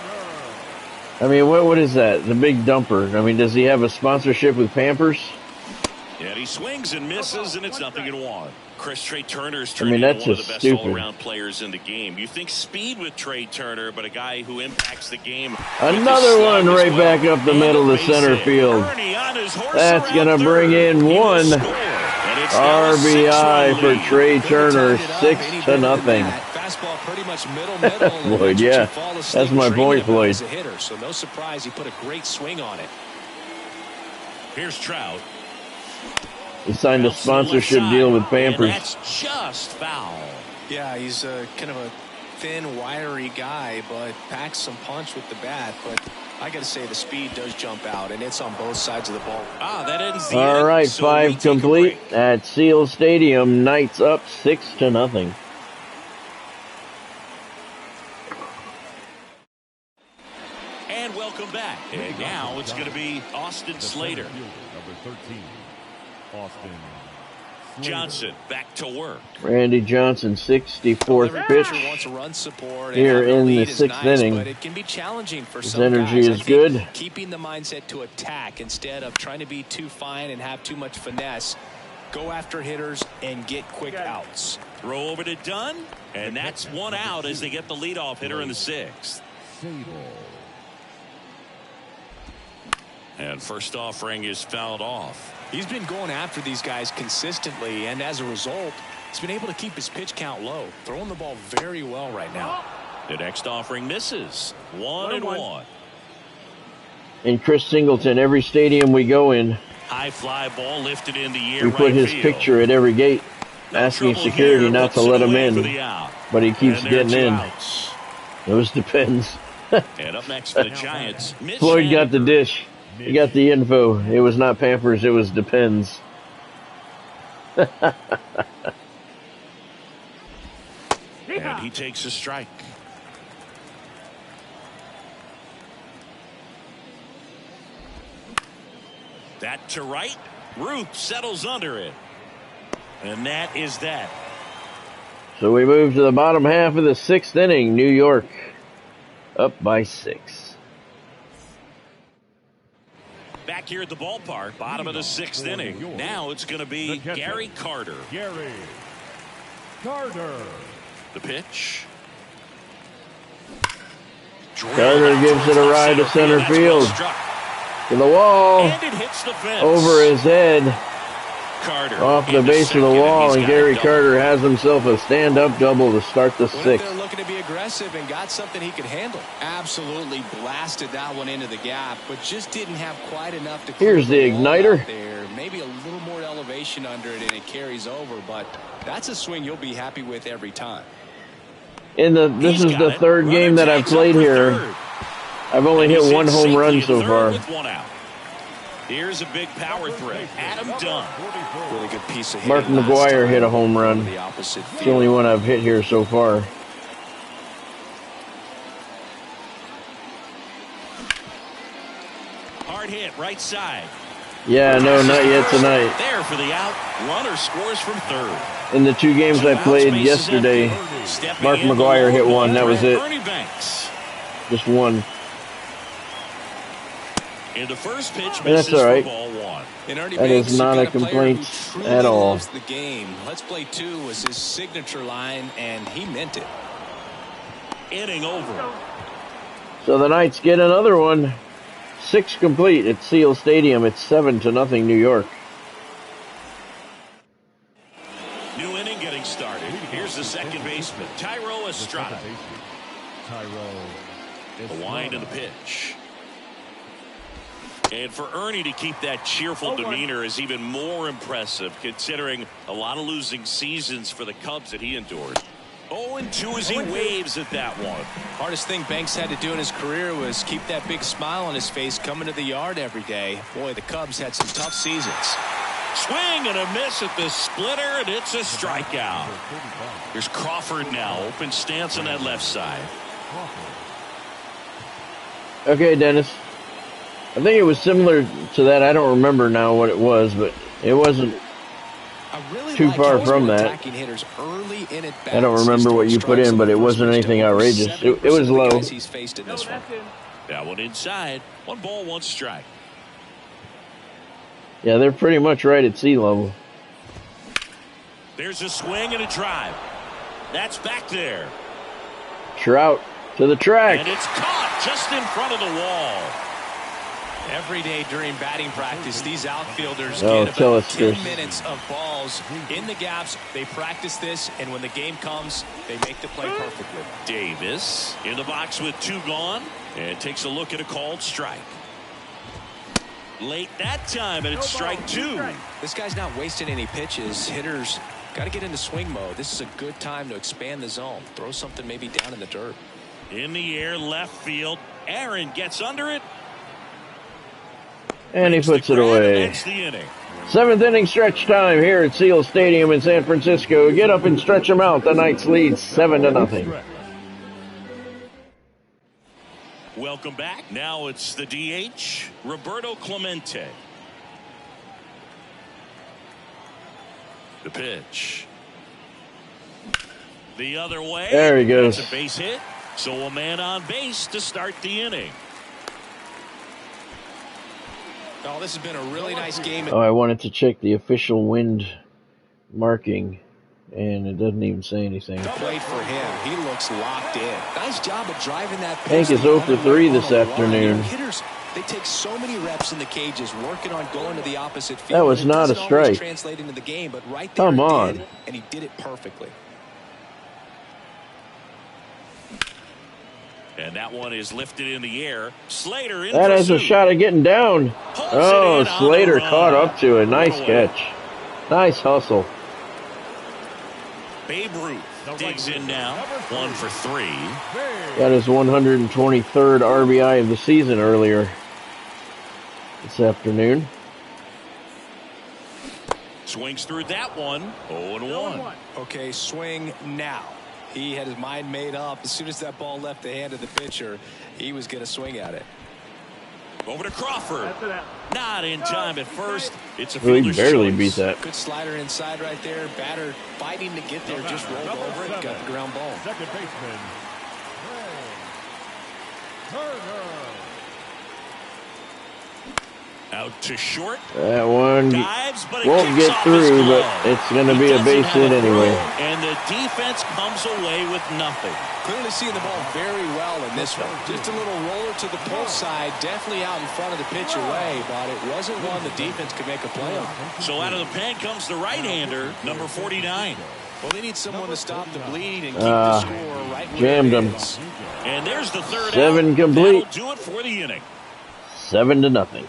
I mean, what is that? The big dumper. I mean, does he have a sponsorship with Pampers? Yeah, he swings and misses, and it's 0-1. Trey Turner's turning into one of the best all-around players in the game. You think speed with Trey Turner, but a guy who impacts the game. Another one right back up the middle of center field. That's going to bring in 1 RBI for Trey Turner, 6-0. Fastball pretty much middle. Floyd, yeah, that's my point, Floyd. So no surprise, he put a great swing on it. Here's Trout. He signed a sponsorship deal with Pampers. And that's just foul. Yeah, he's kind of a thin, wiry guy, but packs some punch with the bat. But I got to say, the speed does jump out, and it's on both sides of the ball. That ends the All inning, right, so 5 complete at Seal Stadium. Knights up 6-0. And welcome back. And now it's going to be Austin Slater. Number 13, Austin Johnson back to work. Randy Johnson, 64th pitch here in the 6th inning. But it can be challenging for His some energy guys. is good. Keeping the mindset to attack instead of trying to be too fine and have too much finesse. Go after hitters and get quick outs. Throw over to Dunn, and that's 1 out as they get the leadoff hitter in the 6th. And first offering is fouled off. He's been going after these guys consistently, and as a result, he's been able to keep his pitch count low, throwing the ball very well right now. The next offering misses. 1-1. And Chris Singleton, every stadium we go in, high fly ball lifted in the air. We put his picture at every gate, asking security not to let him in, but he keeps getting in. Those depends. And up next for the Giants, Floyd got the dish. He got the info. It was not Pampers, it was Depends. And he takes a strike. That to right. Ruth settles under it. And that is that. So we move to the bottom half of the 6th inning. New York up by 6. Back here at the ballpark, bottom of the 6th inning. Now it's going to be Gary Carter. Gary Carter. The pitch. Carter gives it a ride to center field. To the wall. And it hits the fence. Over his head. Carter Off the base of the wall, and Gary Carter has himself a stand-up double to start the sixth. They're looking to be aggressive and got something he could handle. Absolutely blasted that one into the gap, but just didn't have quite enough to. Here's the igniter. There, maybe a little more elevation under it, and it carries over. But that's a swing you'll be happy with every time. This is the third game that I've played here. I've only hit one home run so far. Here's a big power threat. Adam Dunn. Really good piece of Mark McGuire hit a home run. It's the only one I've hit here so far. Hard hit, right side. Yeah, no, not yet tonight. There for the out. Runner scores from third. In the two games I played yesterday, Mark McGuire hit one. That was it. Just one. In the first pitch, and that's all right. That is not a complaint at all. The game. Let's play two was his signature line, and he meant it. Inning over. So the Knights get another one. 6 complete at Seal Stadium. It's 7-0 New York. New inning getting started. Here's the second baseman, Tyro Estrada. The wind and the pitch. And for Ernie to keep that cheerful demeanor is even more impressive, considering a lot of losing seasons for the Cubs that he endured. 0-2 as he waves at that one. Hardest thing Banks had to do in his career was keep that big smile on his face coming to the yard every day. Boy, the Cubs had some tough seasons. Swing and a miss at the splitter, and it's a strikeout. Here's Crawford now, open stance on that left side. Okay, Dennis. I think it was similar to that. I don't remember now what it was, but it wasn't too far from that. I don't remember what you put in, but it wasn't anything outrageous. It was low. That one inside. 1 ball, 1 strike. Yeah, they're pretty much right at sea level. There's a swing and a drive. That's back there. Trout to the track. And it's caught just in front of the wall. Every day during batting practice, these outfielders get about 10 minutes of balls in the gaps. They practice this, and when the game comes, they make the play perfectly. Davis in the box with 2 gone, and takes a look at a called strike. Late that time, and it's strike 2. This guy's not wasting any pitches. Hitters got to get into swing mode. This is a good time to expand the zone. Throw something maybe down in the dirt. In the air, left field. Aaron gets under it. And he puts it away. 7th inning stretch time here at Seal Stadium in San Francisco. Get up and stretch them out. The Knights lead 7-0. Welcome back. Now it's the DH, Roberto Clemente. The pitch. The other way. There he goes. That's a base hit. So a man on base to start the inning. Oh, this has been a really nice game. Oh, I wanted to check the official wind marking, and it doesn't even say anything. Played for him. He looks locked in. Nice job of driving that pitch. Hank is 0 for 3 this afternoon. Hitters, they take so many reps in the cages, working on going to the opposite field. That was not a strike. Translate into the game, but right there, come on, and he did it perfectly. And that one is lifted in the air. Slater in that has a shot of getting down. Oh, Slater caught up to it. Nice catch. Nice hustle. Babe Ruth digs in now. 1 for 3. Got his 123rd RBI of the season earlier this afternoon. Swings through that one. 0-1. Okay, swing now. He had his mind made up. As soon as that ball left the hand of the pitcher, he was going to swing at it. Over to Crawford. Not in time at first. It's a really fielder's barely choice. beat that. Good slider inside right there. Batter fighting to get there. Just rolled over it. Got the ground ball. Second baseman, Turner. Out to short. That one Dives, but it won't kicks get off his through, but glove. it's going to He be a doesn't base have hit a anyway. throw, and the defense comes away with nothing. Clearly seeing the ball very well in this one. Just a little roller to the pull side, definitely out in front of the pitch away, but it wasn't one the defense could make a play on. So out of the pen comes the right-hander, number 49. Well, they need someone to stop the bleed and keep the score right where jammed it him. is. And there's the third 7 out. complete. That'll do it for the inning. 7-0.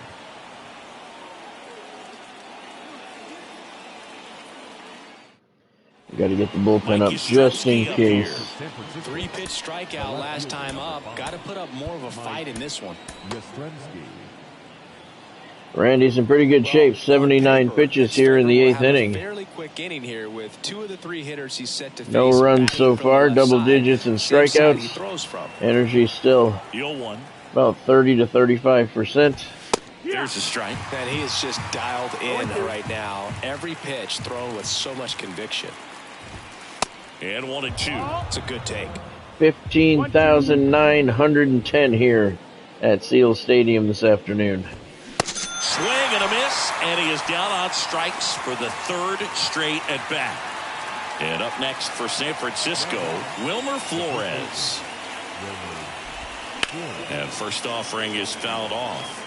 Got to get the bullpen up just in case. 3-pitch strikeout last time up. Got to put up more of a fight in this one. Yastrzemski. Randy's in pretty good shape. 79 pitches here in the 8th inning. Fairly quick inning here with 2 of the 3 hitters he's set to face. No runs so batting from far. the left Double side. digits and Same side he strikeouts. throws from. Energy still 0-1. about 30 to 35%. There's a strike. And he is just dialed in right now. Every pitch thrown with so much conviction. And 1-2. It's a good take. 15,910 here at Seal Stadium this afternoon. Swing and a miss, and he is down on strikes for the 3rd straight at bat. And up next for San Francisco, Wilmer Flores. And first offering is fouled off.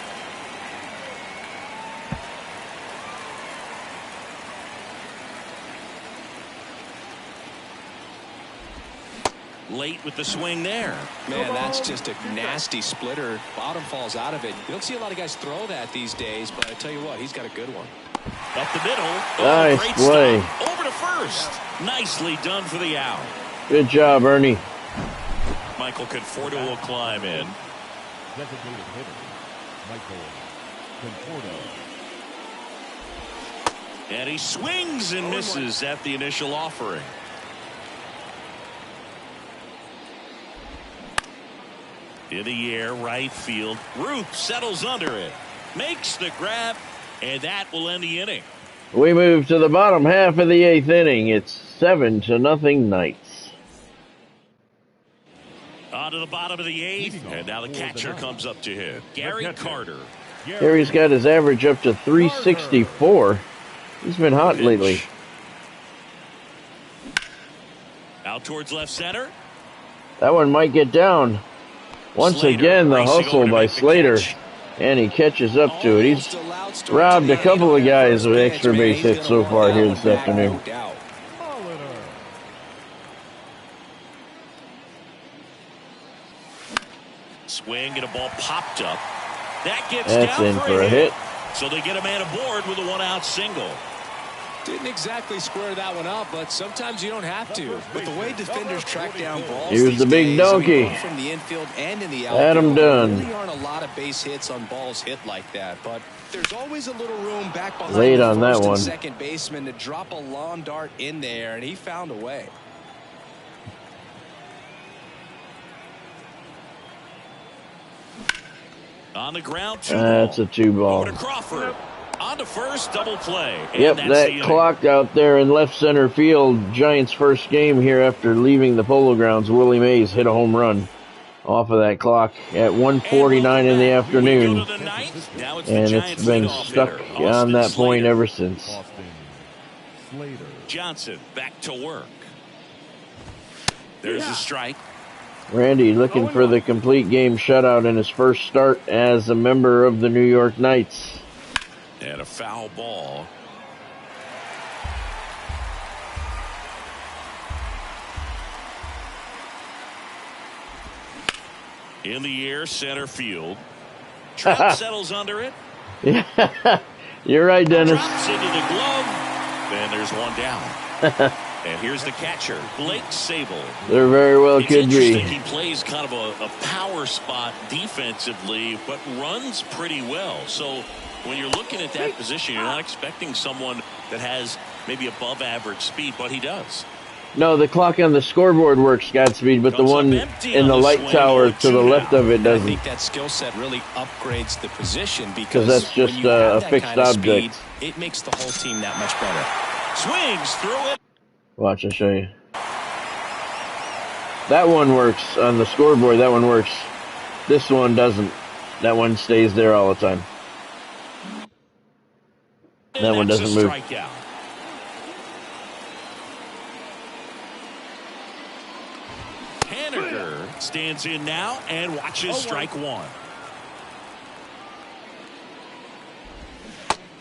Late with the swing there. Man, that's just a nasty splitter. Bottom falls out of it. You don't see a lot of guys throw that these days, but I tell you what, he's got a good one. Up the middle. Nice great play. Stop. Over to first. Nicely done for the out. Good job, Ernie. Michael Conforto will climb in. Designated hitter, Michael Conforto. And he swings and misses at the initial offering. In the air, right field. Ruth settles under it. Makes the grab, and that will end the inning. We move to the bottom half of the 8th inning. It's 7-0 Knights. On to the bottom of the 8th, and now the catcher comes up to him. Gary Carter. Gary's got his average up to 364. He's been hot lately. Out towards left center. That one might get down. Once Slater again, the racing over hustle to by make the Slater. catch. And he catches up to it. He's robbed a couple of guys with extra base hits so far here this afternoon. Swing and a ball popped up. That gets That's down in for a hit. So they get a man aboard with a 1-out single. Didn't exactly square that one up, but sometimes you don't have to. With the way defenders track down balls, Here's the big donkey. From the infield and in the Adam outfield, Dunn. there really aren't a lot of base hits on balls hit like that, but there's always a little room back behind Late the on that first and one. second baseman to drop a lawn dart in there, and he found a way. On the ground, That's a 2-ball. Over to Crawford. On to first, double play. And Yep, that's that the inning. clock out there in left center field. Giants' first game here after leaving the Polo Grounds. Willie Mays hit a home run off of that clock at 1:49 in the afternoon. We go to the ninth. Now it's the And Giants' it's been leadoff stuck hitter, on Austin that point Slater. ever since. Austin Slater. Johnson back to work. There's a strike. Randy looking for the complete game shutout in his first start as a member of the New York Knights. And a foul ball. In the air, center field. Trout settles under it. Yeah, you're right, Dennis. Drops into the glove. And there's one down. And here's the catcher, Blake Sable. There very well It's could be. interesting. He plays kind of a power spot defensively, but runs pretty well. So when you're looking at that position, you're not expecting someone that has maybe above average speed, but he does. No, the clock on the scoreboard works, Godspeed, but the Comes up one empty in on the the light swing, tower 0-2 to the left now. of it I doesn't. think that skill set really upgrades the position because that's just when you have a that fixed kind of object. speed, it makes the whole team that much better. Swings through it. Watch, I'll show you. That one works on the scoreboard. That one works. This one doesn't. That one stays there all the time. That one doesn't move. Strikeout. Haniger stands in now and watches strike one.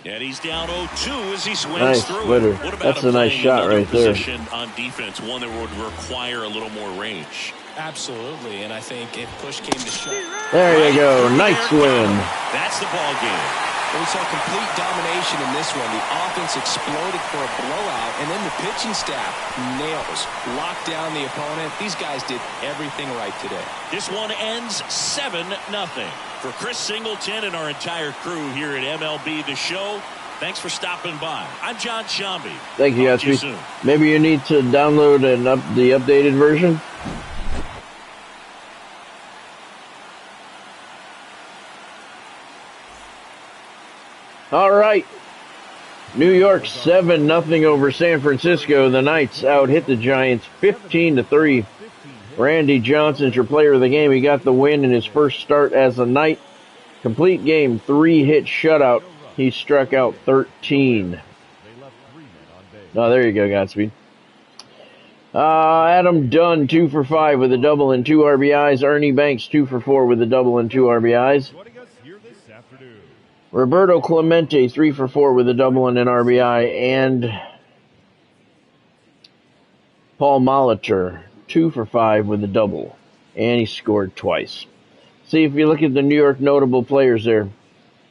And he's down 0-2 as he swings nice through. splitter. What about That's a nice shot right there. Position on defense, one that would require a little more range. Absolutely, and I think if push came to shove. There you go. Nice win. That's the ball game. And we saw complete domination in this one. The offense exploded for a blowout, and then the pitching staff nails, locked down the opponent. These guys did everything right today. This one ends 7-0. For Chris Singleton and our entire crew here at MLB The Show, thanks for stopping by. I'm John Shambi. Thank you, Godspeed. Maybe you need to download the updated version. All right. New York 7-0 over San Francisco. The Knights out hit the Giants 15-3. Randy Johnson's your player of the game. He got the win in his first start as a Knight. Complete game, 3-hit shutout. He struck out 13. Oh, there you go, Godspeed. Adam Dunn, 2 for 5 with a double and 2 RBIs. Ernie Banks, 2 for 4 with a double and 2 RBIs. Roberto Clemente, 3 for 4 with a double and an RBI. And Paul Molitor, 2 for 5 with a double. And he scored twice. See, if you look at the New York notable players there,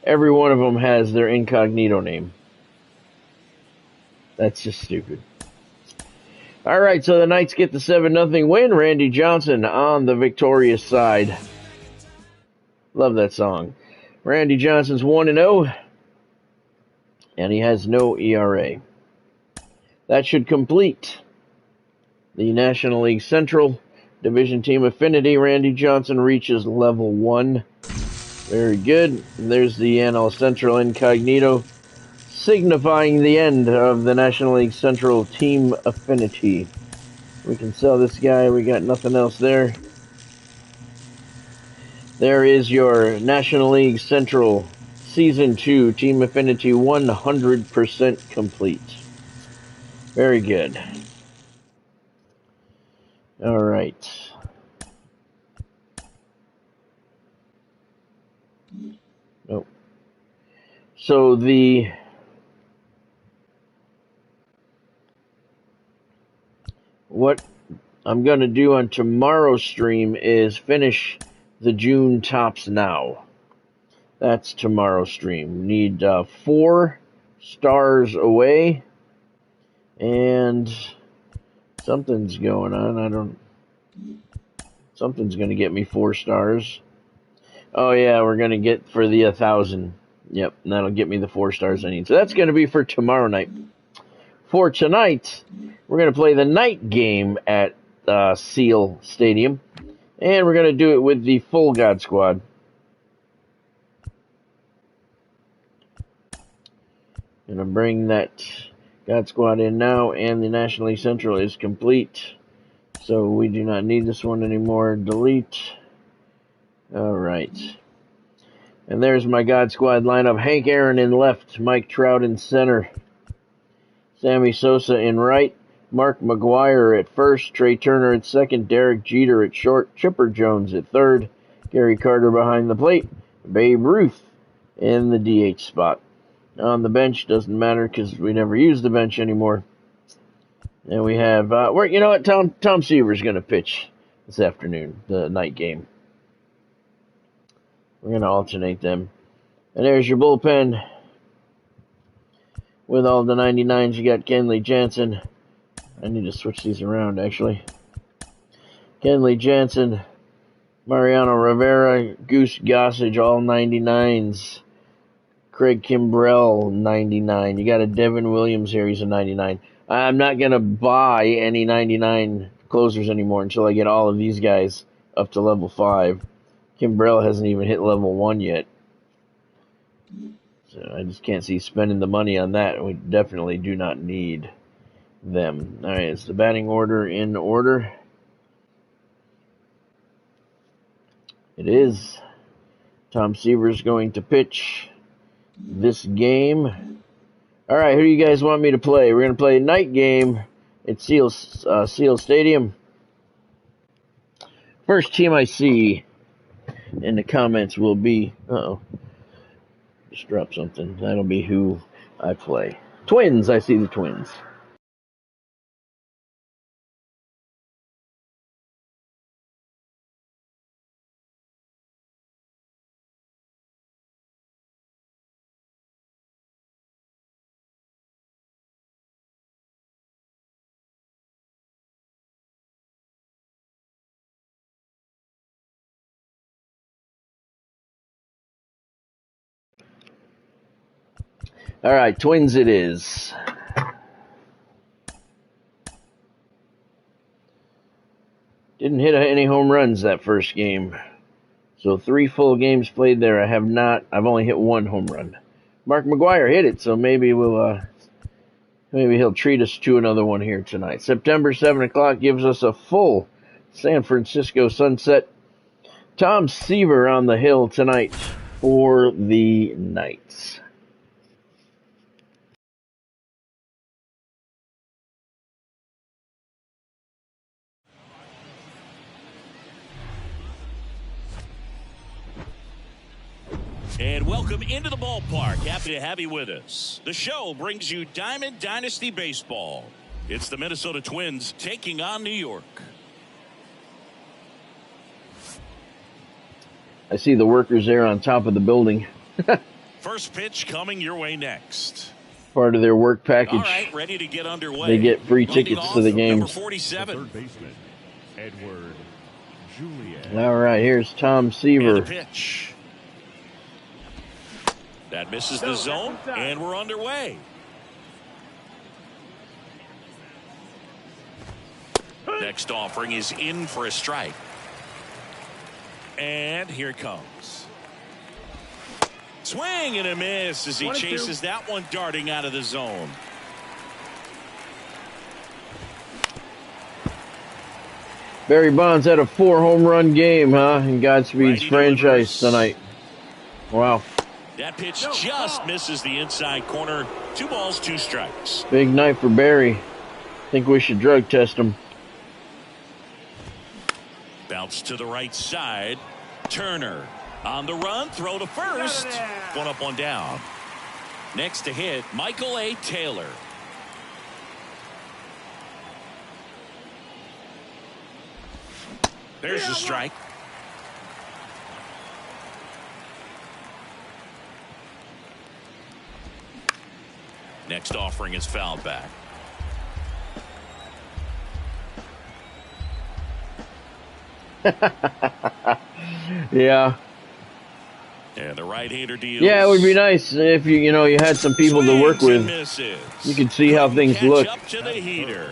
every one of them has their incognito name. That's just stupid. All right, so the Knights get the 7-0 win. Randy Johnson on the victorious side. Love that song. Randy Johnson's 1-0, and he has no ERA. That should complete the National League Central Division Team Affinity. Randy Johnson reaches level 1. Very good. And there's the NL Central Incognito, signifying the end of the National League Central Team Affinity. We can sell this guy. We got nothing else there. There is your National League Central Season 2 Team Affinity 100% complete. Very good. All right. Oh. So what I'm going to do on tomorrow's stream is finish the June tops now. That's tomorrow's stream. Need 4 stars away, and something's going on. Something's going to get me 4 stars. Oh yeah, we're going to get for the 1,000. Yep, and that'll get me the 4 stars I need. So that's going to be for tomorrow night. For tonight, we're going to play the night game at Seal Stadium. And we're going to do it with the full God Squad. Going to bring that God Squad in now, and the National League Central is complete. So we do not need this one anymore. Delete. Alright. And there's my God Squad lineup. Hank Aaron in left. Mike Trout in center. Sammy Sosa in right. Mark McGuire at first, Trey Turner at second, Derek Jeter at short, Chipper Jones at third, Gary Carter behind the plate, Babe Ruth in the DH spot. On the bench, doesn't matter because we never use the bench anymore. And we have, you know what, Tom Seaver's going to pitch this afternoon, the night game. We're going to alternate them. And there's your bullpen. With all the 99s, you got Kenley Jansen. I need to switch these around, actually. Kenley Jansen, Mariano Rivera, Goose Gossage, all 99s. Craig Kimbrell, 99. You got a Devin Williams here, he's a 99. I'm not going to buy any 99 closers anymore until I get all of these guys up to level 5. Kimbrell hasn't even hit level 1 yet. So I just can't see spending the money on that. We definitely do not need them. All right, it's the batting order in order. It is. Tom Seaver's going to pitch this game. All right, who do you guys want me to play? We're going to play a night game at Seal Stadium. First team I see in the comments will be, just drop something. That'll be who I play. Twins, I see the Twins. All right, Twins it is. Didn't hit any home runs that first game. So 3 full games played there. I've only hit 1 home run. Mark McGwire hit it, so maybe he'll treat us to another one here tonight. September 7 o'clock gives us a full San Francisco sunset. Tom Seaver on the hill tonight for the Knights. And welcome into the ballpark. Happy to have you with us. The show brings you Diamond Dynasty Baseball. It's the Minnesota Twins taking on New York. I see the workers there on top of the building. First pitch coming your way next. Part of their work package. All right, ready to get underway. They get free tickets to the games. Number 47. Third baseman, Edward Julian. All right, here's Tom Seaver. And the pitch. That misses the zone, and we're underway. Next offering is in for a strike. And here it comes. Swing and a miss as he chases that one darting out of the zone. Barry Bonds had a 4 home run game, in Godspeed's franchise tonight. Wow. That pitch just misses the inside corner. 2 balls, 2 strikes. Big night for Barry. Think we should drug test him. Bounce to the right side. Turner on the run. Throw to first. 1 up, 1 down. Next to hit, Michael A. Taylor. There's the strike. Next offering is fouled back. Yeah. And the right-hander deals. Yeah, it would be nice if you had some people to work with. You could see how things look. Up to the heater.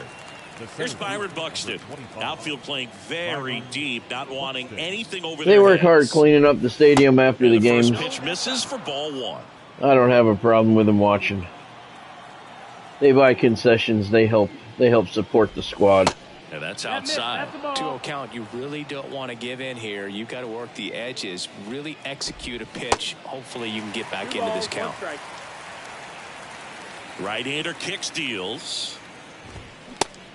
Here's Byron Buxton. Outfield playing very deep, not wanting anything over They work hard cleaning up the stadium after the games. First pitch misses for ball 1. I don't have a problem with them watching. They buy concessions. They help support the squad. And that's outside. To account, you really don't want to give in here. You've got to work the edges, really execute a pitch. Hopefully you can get back into this count. Right-hander kicks, deals.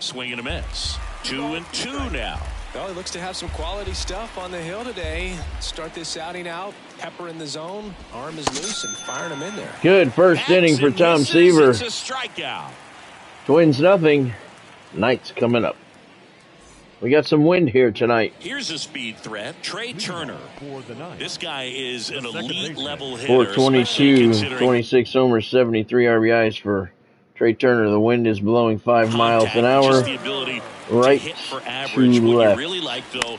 Swing and a miss. 2-2 now. Well, he looks to have some quality stuff on the hill today. Start this outing out. Pepper in the zone. Arm is loose and firing him in there. Good first inning for Tom Seaver. It's a strikeout. Twins nothing. Knights coming up. We got some wind here tonight. Here's a speed threat. Trey Turner. This guy is an elite level hitter. 422, 26 homers, 73 RBIs for Trey Turner. The wind is blowing 5 miles an hour. Just the ability right to hit for average. to what left. You really like, though,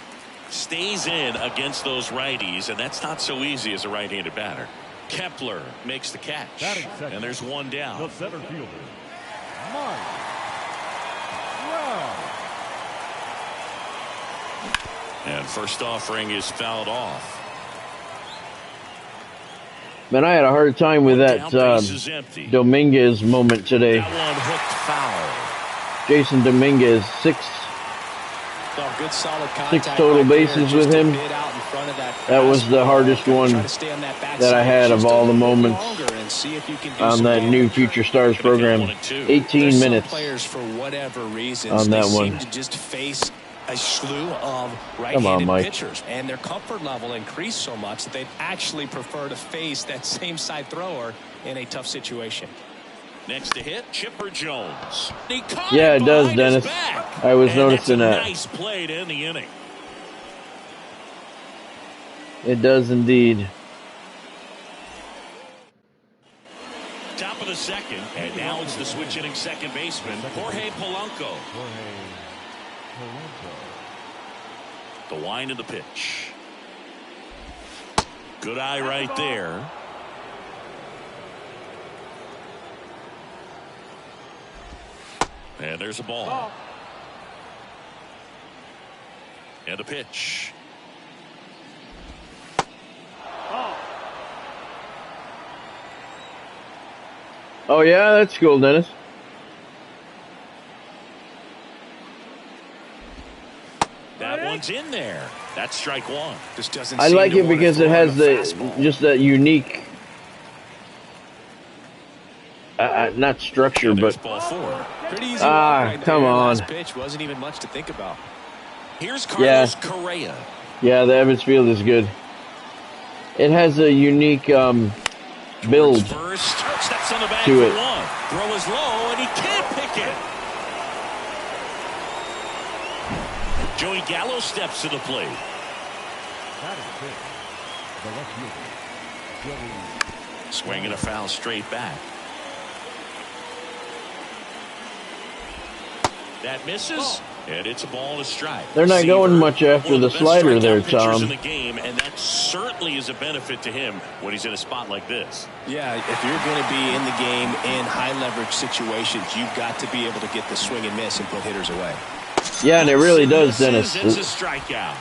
stays in against those righties, and that's not so easy as a right-handed batter. Kepler makes the catch, and there's 1 down. The center fielder, Mike Brown. And first offering is fouled off. Man, I had a hard time with that Dominguez moment today. That one hooked foul. Jason Dominguez, Well, good solid 6 contact total right there, bases just with a him. bit out in front of That was the hardest one Try to stay on that that I had of just a all the little bit moments longer and see if you can do on some that new damage. Future Stars program. 18 There's minutes some players, for whatever reasons, on that they one. seem to just face a slew of Come on, right-handed Mike. pitchers, and their comfort level increased so much that they'd actually prefer to face that same side thrower in a tough situation. Next to hit, Chipper Jones. He caught Yeah, it does, behind his Dennis. back. I was And noticing that's a that. nice play to end the inning. It does indeed. Top of the second, and now it's the switch hitting second baseman, Jorge Polanco. The wind of the pitch. Good eye right there. And there's a ball. And a pitch. Oh, yeah, that's cool, Dennis. That one's in there. That's strike one. Just doesn't I seem like to it wanna because it throw has in a the fastball. just that unique, not structure, There's but ball four. Pretty easy Ah, walk right come there. on. Last pitch wasn't even much to think about. Here's Carlos Correa. yeah, the Evans Field is good. It has a unique build First, steps on the bag to for it. one. Throw is low, and he can't pick it. Joey Gallo steps to the plate. Swinging a foul straight back. That misses, and it's a ball and a strike. They're not going Seaver, much after one of the best slider strikeout there, pitchers Tom. in the game, and that certainly is a benefit to him when he's in a spot like this. Yeah, if you're going to be in the game in high leverage situations, you've got to be able to get the swing and miss and put hitters away. Yeah, and it really does, Misses, Dennis. It's a strikeout.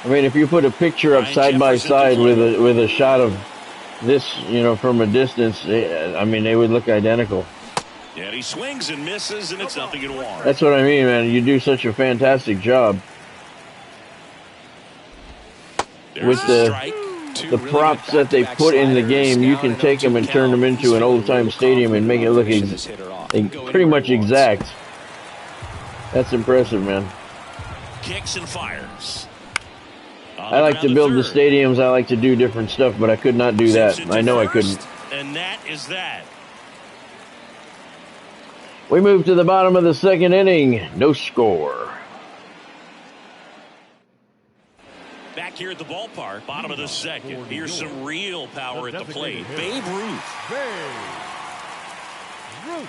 I mean, if you put a picture up Ryan side by Jefferson side with delivered. a shot of this, from a distance, I mean, they would look identical. And he swings and misses, and it's nothing in one. That's what I mean, man. You do such a fantastic job There's with the the strike. the props that they put in the game. You can take them and turn them into an old-time stadium and make it look pretty much exact. That's impressive, man. Kicks and fires. I like to build the stadiums. I like to do different stuff, but I could not do that. I know I couldn't. And that is that. We move to the bottom of the second inning. No score. Back here at the ballpark, bottom of the second. Here's some real power at the plate. Babe Ruth.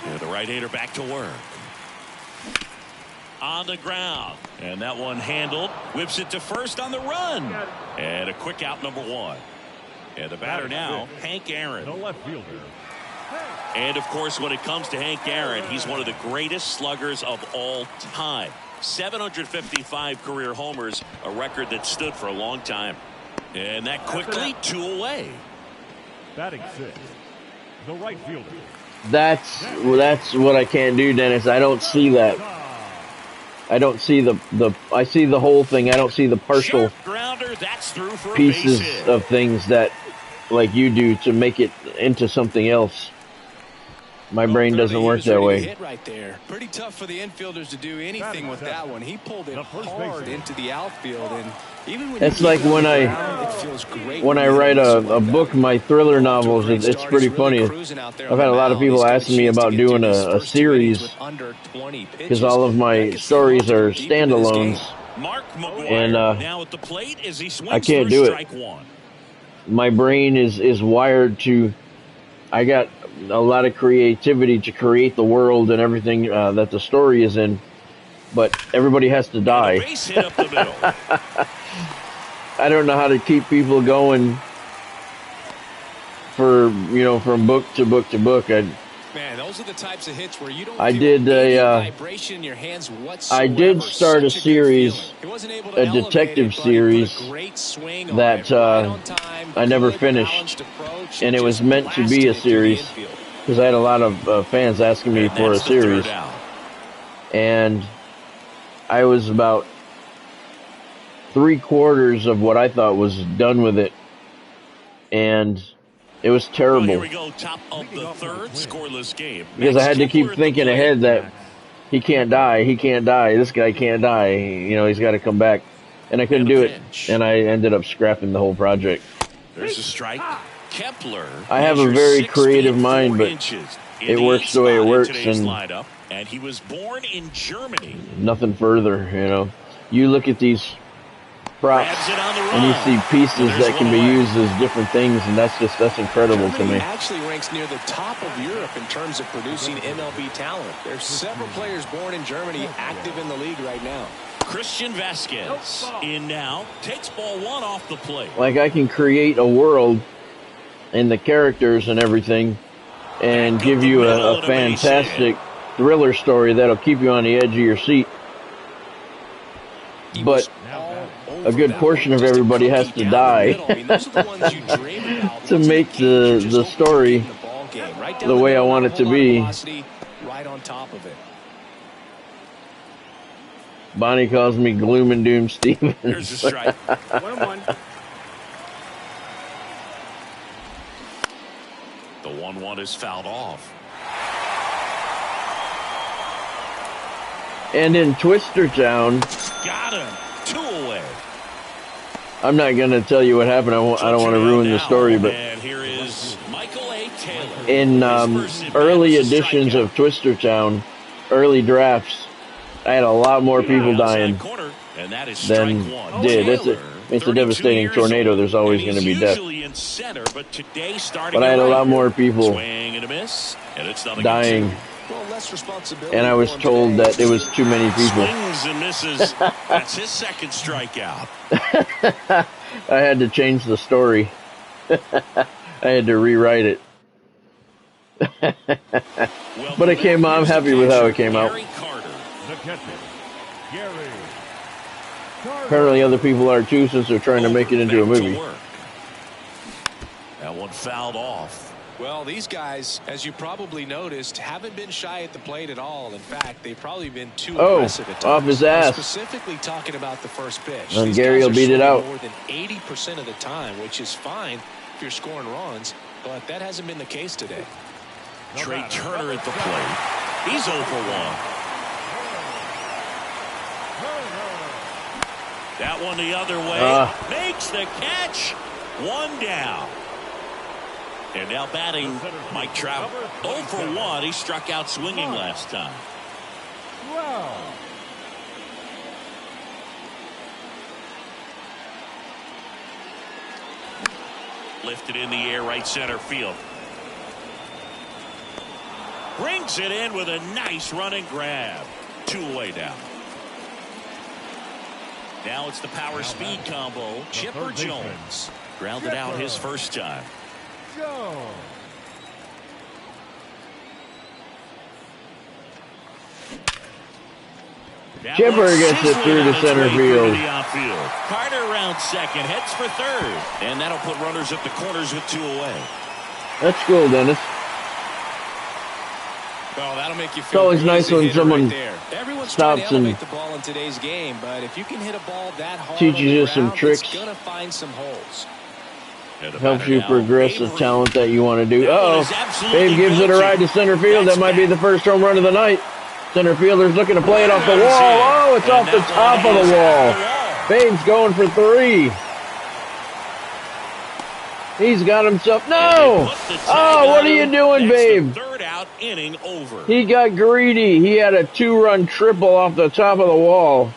And the right-hander back to work. On the ground. And that one handled. Whips it to first on the run. And a quick out, number one. And the batter now, Hank Aaron. The left fielder. And, of course, when it comes to Hank Aaron, he's one of the greatest sluggers of all time. 755 career homers, a record that stood for a long time. And that quickly, 2 away. Batting sixth. The right fielder. That's what I can't do, Dennis. I don't see that. I don't see I see the whole thing. I don't see the partial Sharp grounder, that's through for a pieces base hit. of things that, like you do, to make it into something else. My brain doesn't work that way. Hit right there. Pretty tough for the infielders to do anything with that one. He pulled it hard into the outfield, and even when That's like when I write a book, my thriller novels. It's pretty funny. I've had a lot of people asking me about doing a series because all of my stories are standalones. Mark McGwire And now at the plate as he swings I can't through do it. strike one. My brain is wired to. I got a lot of creativity to create the world and everything that the story is in, but everybody has to die. Base hit up the middle. I don't know how to keep people going for from book to book to book. Man, those are the types of hits where you don't I feel did any a vibration in your hands whatsoever. I did start a Such good series, feeling. He wasn't able to a elevate detective it, but he put a series great swing on that it. Right on time, I never good, finished, balanced approach, and it was just meant to be a blasted it through the series infield. because I had a lot of fans asking me And for a that's the third series, out. and I was about 3/4 of what I thought was done with it, and it was terrible. Well, here we go, top of the third, scoreless game. Because I had to keep thinking ahead that he can't die, this guy can't die, you know, he's got to come back. And I couldn't do it, and I ended up scrapping the whole project. There's a strike. Kepler. I have a very creative mind, but it works the way it works, and he was born in Germany. Nothing further, you know. You look at these props, and you see pieces that can be used as different things, and that's incredible to me. Actually ranks near the top of Europe in terms of producing MLB talent. There's several players born in Germany active in the league right now. Christian Vasquez in now, takes ball 1 off the plate. Like, I can create a world and the characters and everything and give you a fantastic thriller story that'll keep you on the edge of your seat. But a good portion of everybody has to die to make the story the way I want it to be. Right on top of it. Bonnie calls me Gloom and Doom Stevens. Here's a strike. 1-1. The 1-1 is fouled off. And in Twister Town, Got him. 2 away. I'm not going to tell you what happened. I don't want to ruin the story, but And here is Michael A. Taylor. in early editions of Twister Town, early drafts, I had a lot more people dying than did. It's a devastating tornado. There's always going to be death. But I had a lot more people dying, and I was told that it was too many people. Swings and misses. That's his second strikeout. I had to change the story. I had to rewrite it. But it came out. I'm happy with how it came out. Apparently other people are too, since they're trying to make it into a movie. That one fouled off. Well, these guys, as you probably noticed, haven't been shy at the plate at all. In fact, they've probably been too aggressive at times. Off his ass. Specifically talking about the first pitch. And Gary will beat it out more than 80% of the time, which is fine if you're scoring runs, but that hasn't been the case today. Trey Turner at the plate. He's 0 for 1. That one the other way. Makes the catch. 1 down. And now batting Mike Trout. 0 for 1. He struck out swinging last time. Wow. Lifted in the air, right center field. Brings it in with a nice running grab. 2 away now. Now it's the power speed combo. Chipper Jones grounded out his first time. Go. Chipper gets it through to center field. Carter around second, heads for third, and that'll put runners at the corners with 2 away. That's cool, Dennis. Well, that'll make you feel it's always nice when someone stops and the ball in today's game, but if you can hit a ball that hard, teaches you some tricks, it's gonna find some holes. helps you progress the talent that you want to do. Babe gives it a ride to center field. That might be the first home run of the night. Center fielder's looking to play it off the wall. Oh, it's off the top of the wall. Babe's going for 3. He's got himself. No! Oh, what are you doing, Babe? Third out, inning over. He got greedy. He had a 2-run triple off the top of the wall.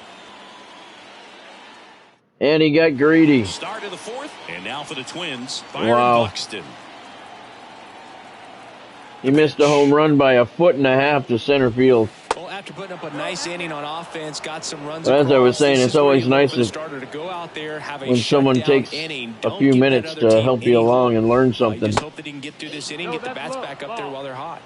And he got greedy. Start of the 4th, and now for the Twins, Byron Buxton. He missed a home run by 1.5 feet to center field. Well, after putting up a nice inning on offense, got some runs. As I was saying, it's always nice when someone takes a few minutes to help you along and learn something. Just hope that he can get through this inning, get the bats back up there while they're hot.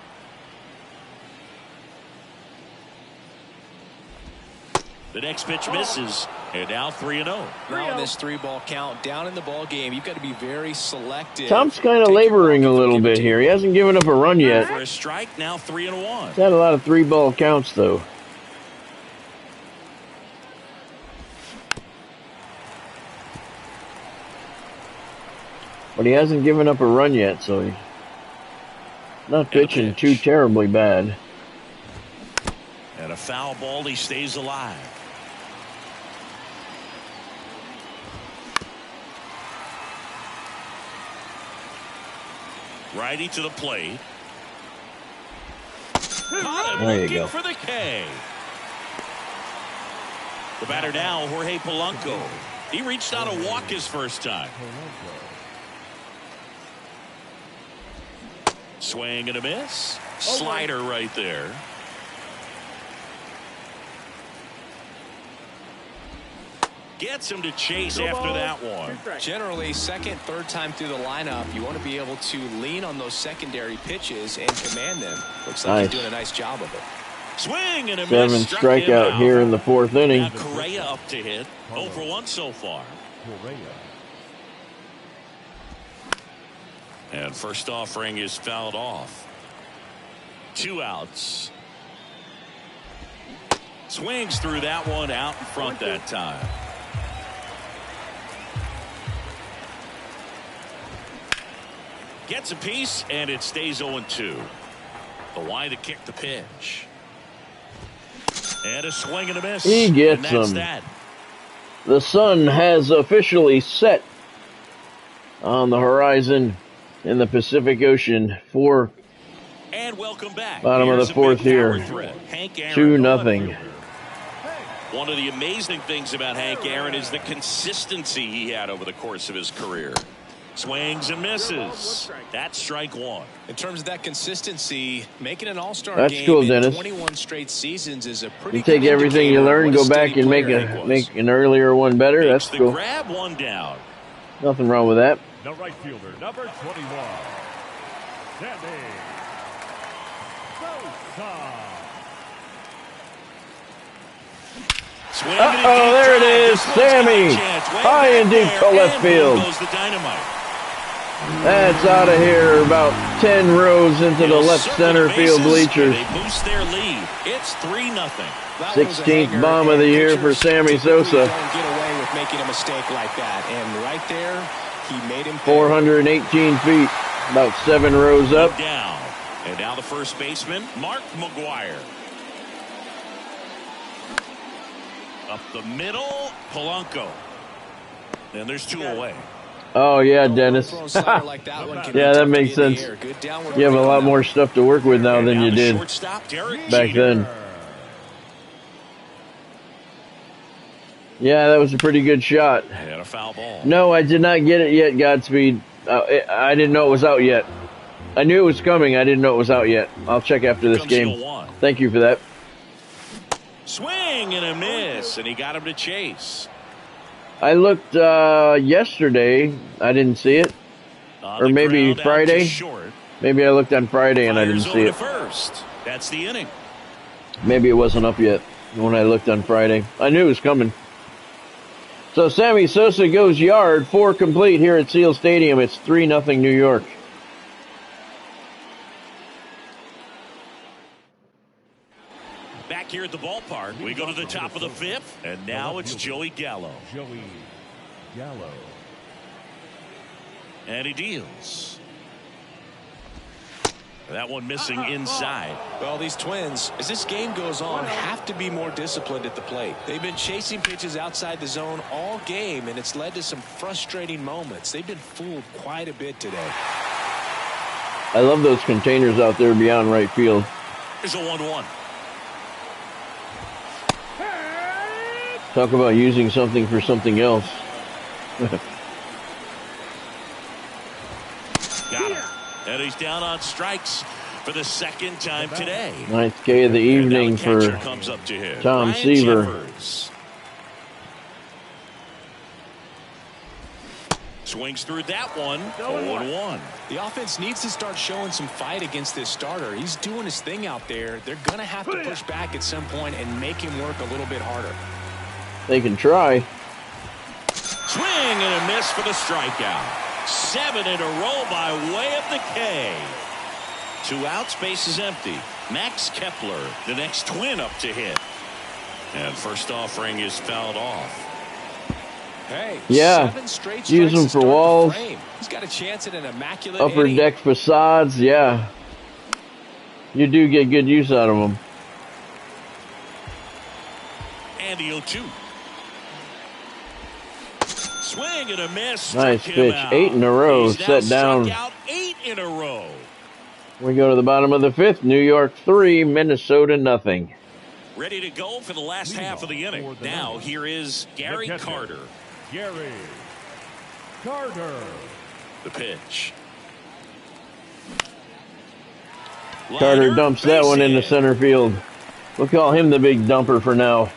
The next pitch misses, and now 3-0. Now in this 3-ball count, down in the ball game, you've got to be very selective. Tom's kind of laboring a little bit here. He hasn't given up a run yet. For a strike, now 3-1. He's had a lot of 3-ball counts, though. But he hasn't given up a run yet, so he's not pitching too terribly bad. And a foul ball, he stays alive. Righty to the plate. There you go. For the K. The batter now, Jorge Polanco. He reached out a walk his first time. Swing and a miss. Slider right there. Gets him to chase after that one. Generally, second, third time through the lineup, you want to be able to lean on those secondary pitches and command them. Looks like he's doing a nice job of it. Swing and a Seven miss. strikeout here in the fourth inning. Now Correa up to hit. 0 for 1 so far. And first offering is fouled off. 2 outs. Swings through that one out in front that time. Gets a piece, and it stays 0-2. The wide to kick the pitch. And a swing and a miss. He gets and that's him. That. The sun has officially set on the horizon in the Pacific Ocean for And welcome back. bottom of the fourth here. 2-0. One of the amazing things about Hank Aaron is the consistency he had over the course of his career. Swings and misses. That's strike 1. In terms of that consistency, making an all-star That's game cool, in Dennis. 21 straight seasons is a pretty You take good everything you indicator learn, of what go back steady and make player Hank was. an earlier one better. Makes That's the cool. grab, 1 down. Nothing wrong with that. The right fielder, number 21, Sammy Sosa. Uh-oh, there it is. Sammy. High and deep to left field. Goes the dynamite. That's out of here, about 10 rows into the left center field bleachers. They boost their lead. It's 3-0. 16th bomb of the year for Sammy Sosa. Don't get away with making a mistake like that, and right there, he made him pay. 418 feet, about 7 rows up. Down. And now the first baseman, Mark McGuire. Up the middle, Polanco. And there's 2 away. Oh, yeah, Dennis. Yeah, that makes sense. You have a lot more stuff to work with now than you did back then. Yeah, that was a pretty good shot. And a foul ball. No, I did not get it yet, Godspeed. I didn't know it was out yet. I knew it was coming. I didn't know it was out yet. I'll check after this game. Thank you for that. Swing and a miss, and he got him to chase. I looked yesterday. I didn't see it. Or maybe Friday. Maybe I looked on Friday and I didn't see it. First. That's the inning. Maybe it wasn't up yet when I looked on Friday. I knew it was coming. So Sammy Sosa goes yard, 4 complete here at Seal Stadium. It's 3-0 New York. Back here at the ballpark, we go to the top of the 5th, and now it's Joey Gallo. Joey Gallo. And he deals. That one missing inside. Well, these Twins, as this game goes on, have to be more disciplined at the plate. They've been chasing pitches outside the zone all game, and it's led to some frustrating moments. They've been fooled quite a bit today. I love those containers out there beyond right field. Here's a 1-1. Talk about using something for something else. Got him. And he's down on strikes for the 2nd time today. 9th K of the evening for comes up to hit. Tom Ryan Seaver. Jeffers. Swings through that one. 0-1. The offense needs to start showing some fight against this starter. He's doing his thing out there. They're going to have to push back at some point and make him work a little bit harder. They can try. Swing and a miss for the strikeout. 7 in a row by way of the K. 2 outs, base is empty. Max Kepler, the next Twin up to hit. And first offering is fouled off. Hey, Yeah, 7 straight use strikes them to for start the walls, frame. He's got a chance at an immaculate upper inning. deck facades. Yeah, you do get good use out of them. And the 0-2. Swing and a miss. Nice Struck him pitch. out. 8 in a row. He's now Set struck down. out 8 in a row. We go to the bottom of the 5th. New York 3, Minnesota nothing. Ready to go for the last half of the inning. Now here is Gary Carter. Gary Carter. The pitch. Carter Liner, dumps that one into base hit. center field. We'll call him the big dumper for now.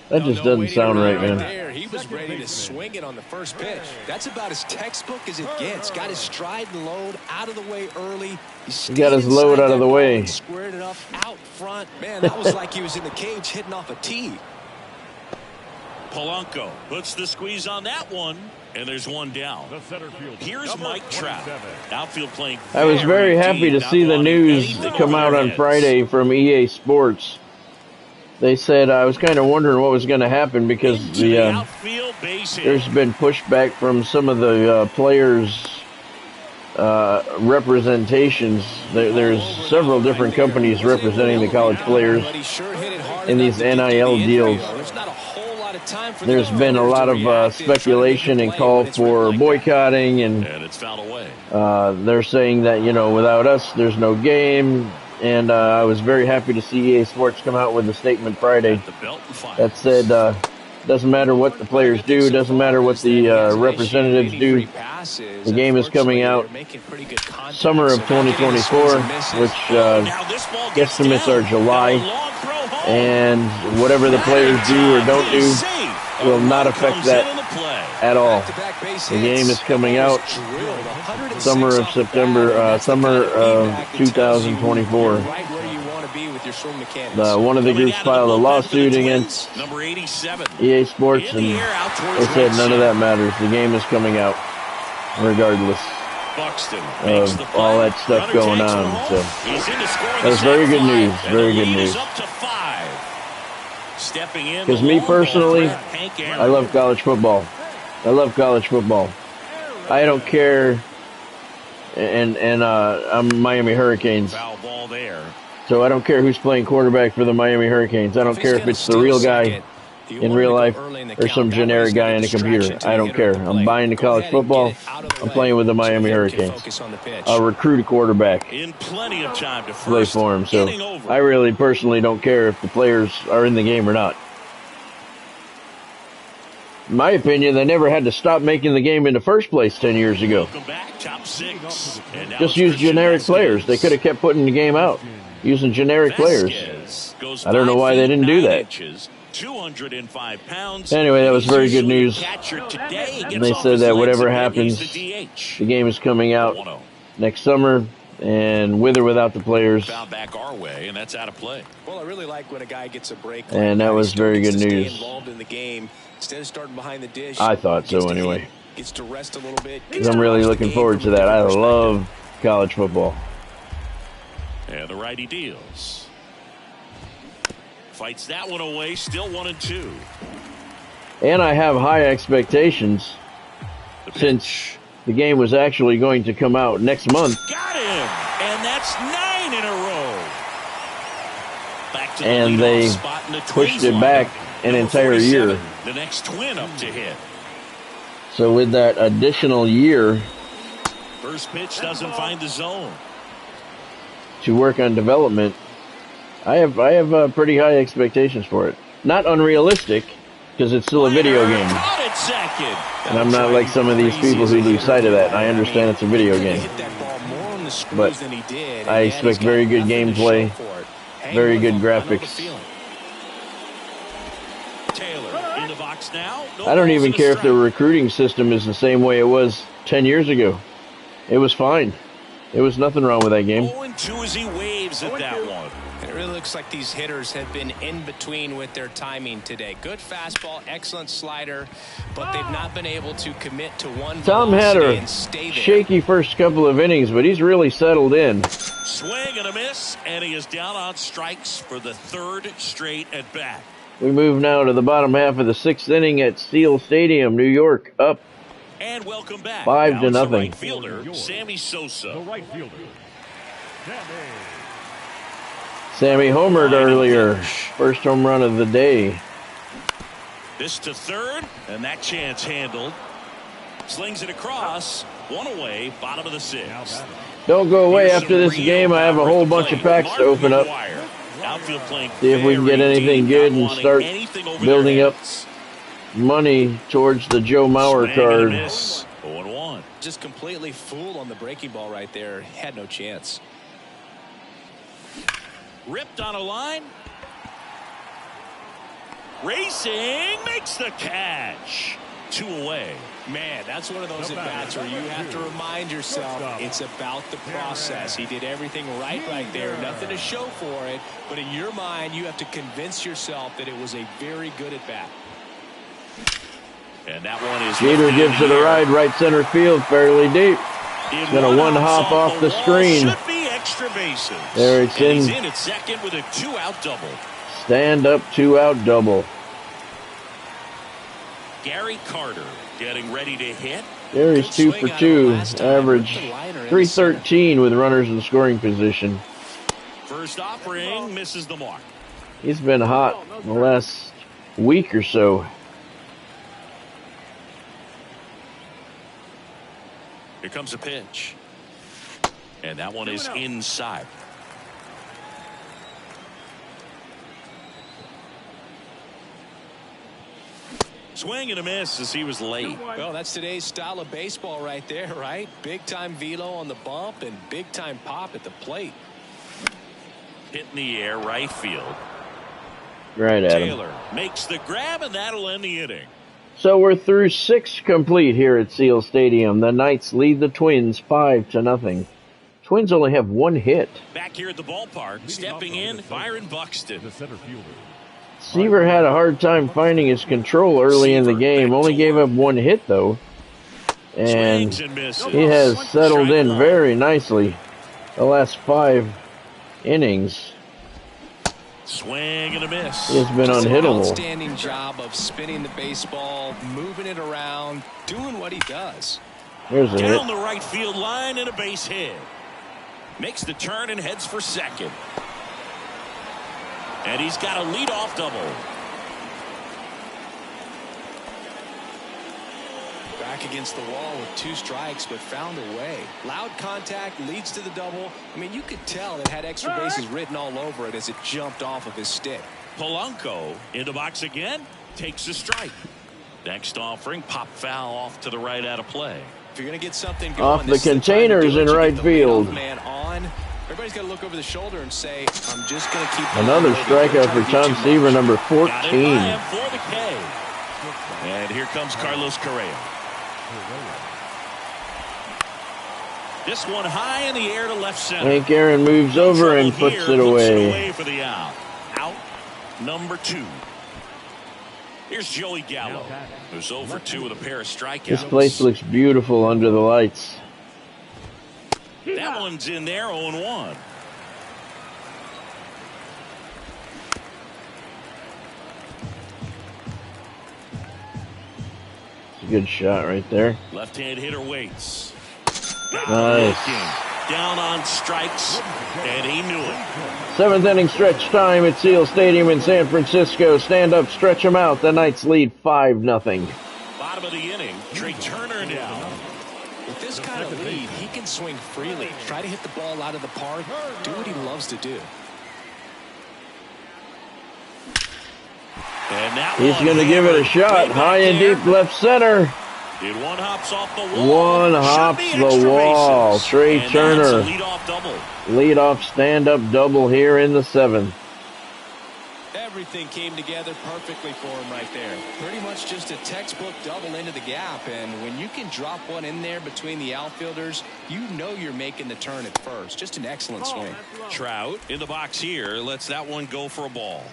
That just doesn't sound right, man. There. He was ready to swing it on the first pitch. That's about as textbook as it gets. Got his stride and load out of the way early. He got his load out of the way. Squared it up out front. Man, that was like he was in the cage hitting off a tee. Polanco puts the squeeze on that one, and there's one down. The center fielder, Here's number Mike Trout. 27. Outfield playing. I was very happy to deep, see not the wanting news anything come over out their on heads. Friday from EA Sports. They said I was kind of wondering what was going to happen because Into the outfield base hit. there's been pushback from some of the players' representations. There's several different companies representing the college players in these NIL deals. There's been a lot of speculation and call for boycotting, and it's fouled away. they're saying that, without us, there's no game. And I was very happy to see EA Sports come out with a statement Friday that said, doesn't matter what the players do, doesn't matter what the representatives do, the game is coming out summer of 2024, which guesstimates are July, and whatever the players do or don't do will not affect that at all. The game is coming out summer of 2024. One of the groups filed a lawsuit against EA Sports, and they said none of that matters. The game is coming out regardless of all that stuff going on. So that was very good news. Very good news. Because me personally, I love college football. I love college football. I don't care, and I'm Miami Hurricanes. Foul ball there. So I don't care who's playing quarterback for the Miami Hurricanes. I don't care if it's the real guy in real life or some generic guy on a computer. I don't care. I'm buying the college football. I'm playing with the Miami Hurricanes. I'll recruit a quarterback, In plenty of time to play for him. So I really personally don't care if the players are in the game or not. In my opinion, they never had to stop making the game in the first place 10 years ago. Just use generic players. They could have kept putting the game out using generic players. I don't know why they didn't do that. 205 pounds. Anyway, that was very good news. And they said that whatever happens, the game is coming out next summer, and with or without the players. Foul back our way, and that's out of play. Well, I really like when a guy gets a break. And that was very good news. Involved in the game instead of starting behind the dish. I thought so anyway. Gets to rest a little bit. Because I'm really looking forward to that. I love college football. And the righty deals. Fights that one away, still 1-2. And I have high expectations since the game was actually going to come out next month. Got him! And that's 9 in a row. Back to the And they spot in the pushed Twins it back lineup. an Number entire 47, year. The next Twin up to hit. So with that additional year First pitch doesn't find the zone. to work on development, I have pretty high expectations for it. Not unrealistic, because it's still a video game. Caught it second. And I'm not like some of these people who lose sight of that. I understand it's a video game. But I expect very good gameplay, very good graphics. Taylor in the box now. No I don't balls even and a care if the strike. recruiting system is the same way it was 10 years ago. It was fine. There was nothing wrong with that game. 0-2 as he waves at that one. It really looks like these hitters have been in between with their timing today. Good fastball, excellent slider, but they've not been able to commit to one Tom had velocity a and stay there. shaky first couple of innings, but he's really settled in. Swing and a miss, and he is down on strikes for the third straight at bat. We move now to the bottom half of the 6th inning at Seal Stadium, New York, up And welcome back. 5 Now to it's the nothing. right fielder, Sammy The Sosa. right fielder, Sammy. Sammy homered Line and earlier. pitch. First home run of the day. This to third, and that chance handled. Slings it across. One away, bottom of the 6th. Don't go away Here's after some this real game. I have a power whole at the bunch of plate. packs to open up. McGuire. Outfield playing See if we can get very anything deep, good not and wanting start anything over building their up heads. money towards the Joe Mauer Swing and a card. miss. 0-1. Just completely fooled on the breaking ball right there. Had no chance. Ripped on a line. Racing, makes the catch. 2 away. Man, that's one of those at-bats where you have to remind yourself it's about the process. He did everything right there. Nothing to show for it. But in your mind, you have to convince yourself that it was a very good at-bat. And that one is Jeter lifted gives in it the a air. ride, right center field, fairly deep. In Gonna one hop off the wall, screen. Should be extra bases. There it's and he's in. in at second with a 2-out double. Stand up, 2-out double. Gary Carter getting ready to hit. There he's Good 2 swing for out of 2, the last time. average Ripped the liner in the 313 with runners in scoring position. First offering misses the mark. He's been hot the last week or so. Here comes a pitch. And that one is inside. Swing and a miss as he was late. Well, that's today's style of baseball right there, right? Big-time velo on the bump and big-time pop at the plate. Hit in the air, right field. Right at him. Taylor makes the grab, and that'll end the inning. So we're through 6 complete here at Seal Stadium. The Knights lead the Twins 5 to nothing. Twins only have 1 hit. Back here at the ballpark, stepping in, Byron Buxton. The center fielder, Seaver had a hard time finding his control early in the Seaver game. back Only to gave work. up 1 hit though. And Swings and misses. he has settled Strike in one. very nicely the last 5 innings. Swing and a miss. He has been Just an unhittable. outstanding job of spinning the baseball, moving it around, doing what he does. Here's a hit. Down the right field line and a base hit. Makes the turn and heads for second. And he's got a leadoff double. Back against the wall with 2 strikes, but found a way. Loud contact leads to the double. I mean, you could tell it had extra bases written all over it as it jumped off of his stick. Polanco in the box again. Takes a strike. Next offering, pop foul off to the right out of play. If you're going to get something going, Off the this is time to do containers it. in You right get the leadoff field. Man on. Everybody's got to look over the shoulder and say, I'm just going to keep Another moving. strikeout Don't for try to Tom do too Seaver, much. number Got it by 14. him for the K. And here comes Carlos Correa. This one high in the air to left center. Hank Aaron moves over and Trouble puts here, it away. for the out. Out number 2. Here's Joey Gallo, who's 0 for 2 with a pair of strikeouts. This place looks beautiful under the lights. That one's in there, 0-1. It's a good shot right there. Left-hand hitter waits. Nice. Down on strikes, and he knew it. 7th inning stretch time at Seal Stadium in San Francisco. Stand up, stretch them out. The Knights lead 5-0. Bottom of the inning, Trey Turner now. With this kind of lead, he can swing freely, try to hit the ball out of the park, do what he loves to do. And that He's one going to give it a hammered shot. way High back and there. deep left center. It one hops off the wall. One Should hops be the extra wall. bases. Trey And Turner. that's a leadoff double. Leadoff stand-up double here in the 7th. Everything came together perfectly for him right there. Pretty much just a textbook double into the gap, and when you can drop one in there between the outfielders, you know you're making the turn at first. Just an excellent swing. Trout in the box here lets that one go for a ball.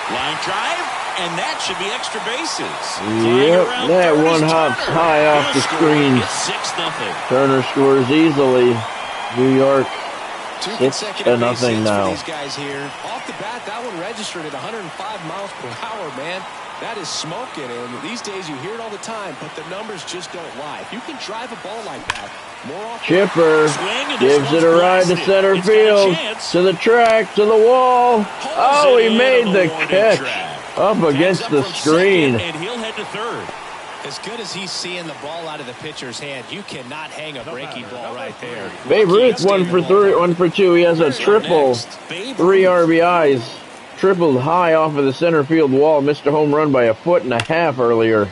Line drive, and that should be extra bases. Yep, that one hops high off the screen. It's 6-0. Turner scores easily. New York 6-0 now. These guys here. Off the bat, that one registered at 105 miles per hour, man. That is smoking, and these days you hear it all the time, but the numbers just don't lie. If you can drive a ball like that, more often. Chipper gives it a ride to center field, to the track, to the wall. Oh, he made the catch up against the screen. And he'll head to third. As good as he's seeing the ball out of the pitcher's hand, you cannot hang a breaking ball right there. Babe Ruth 1 for 3, 1 for 2. He has a triple, 3 RBIs. Tripled high off of the center field wall. Missed a home run by 1.5 feet earlier.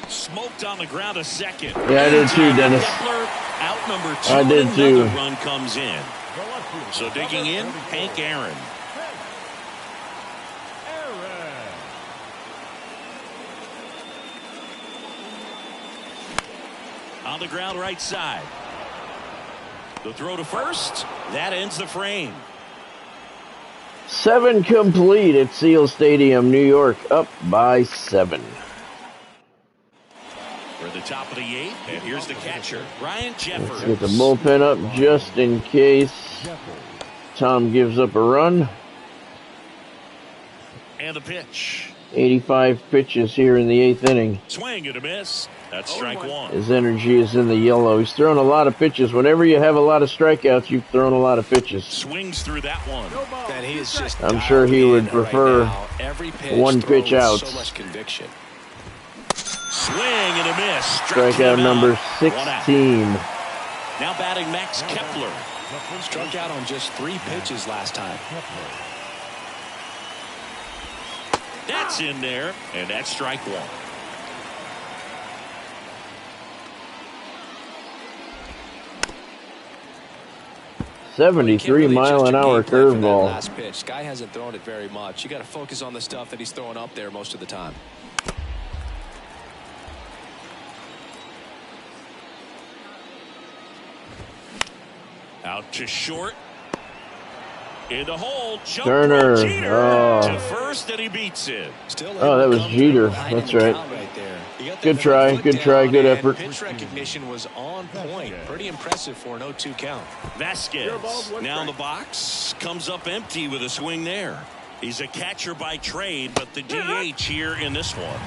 Smoked on the ground a second. Yeah, I did too, Dennis. Out number 2. I did too. Another run comes in. So digging in, Hank Aaron. On the ground right side. The throw to first. That ends the frame. 7 complete at Seal Stadium, New York, up by 7. We're the top of the 8th, and here's the catcher, Ryan Jeffers. Let's get the bullpen up just in case Tom gives up a run. And the pitch. 85 pitches here in the 8th inning. Swing and a miss. That's strike 1. His energy is in the yellow. He's thrown a lot of pitches. Whenever you have a lot of strikeouts, you've thrown a lot of pitches. Swings through that one. And he is just I'm sure he would prefer every pitch one pitch out. So much conviction. Swing and a miss. Strikeout number 16. Now batting Max Kepler. Struck out on just 3 pitches last time. That's in there, and that's strike 1. /mile-an-hour curveball. Last pitch. Guy hasn't thrown it very much. You got to focus on the stuff that he's throwing up there most of the time. Out to short. In the hole, Turner. To first, and he beats it. Oh, that was Jeter. That's right. Good try, good effort. Pitch recognition was on point. Pretty impressive for an 0-2 count. Vasquez now in the box, comes up empty with a swing there. He's a catcher by trade, but the DH here in this one.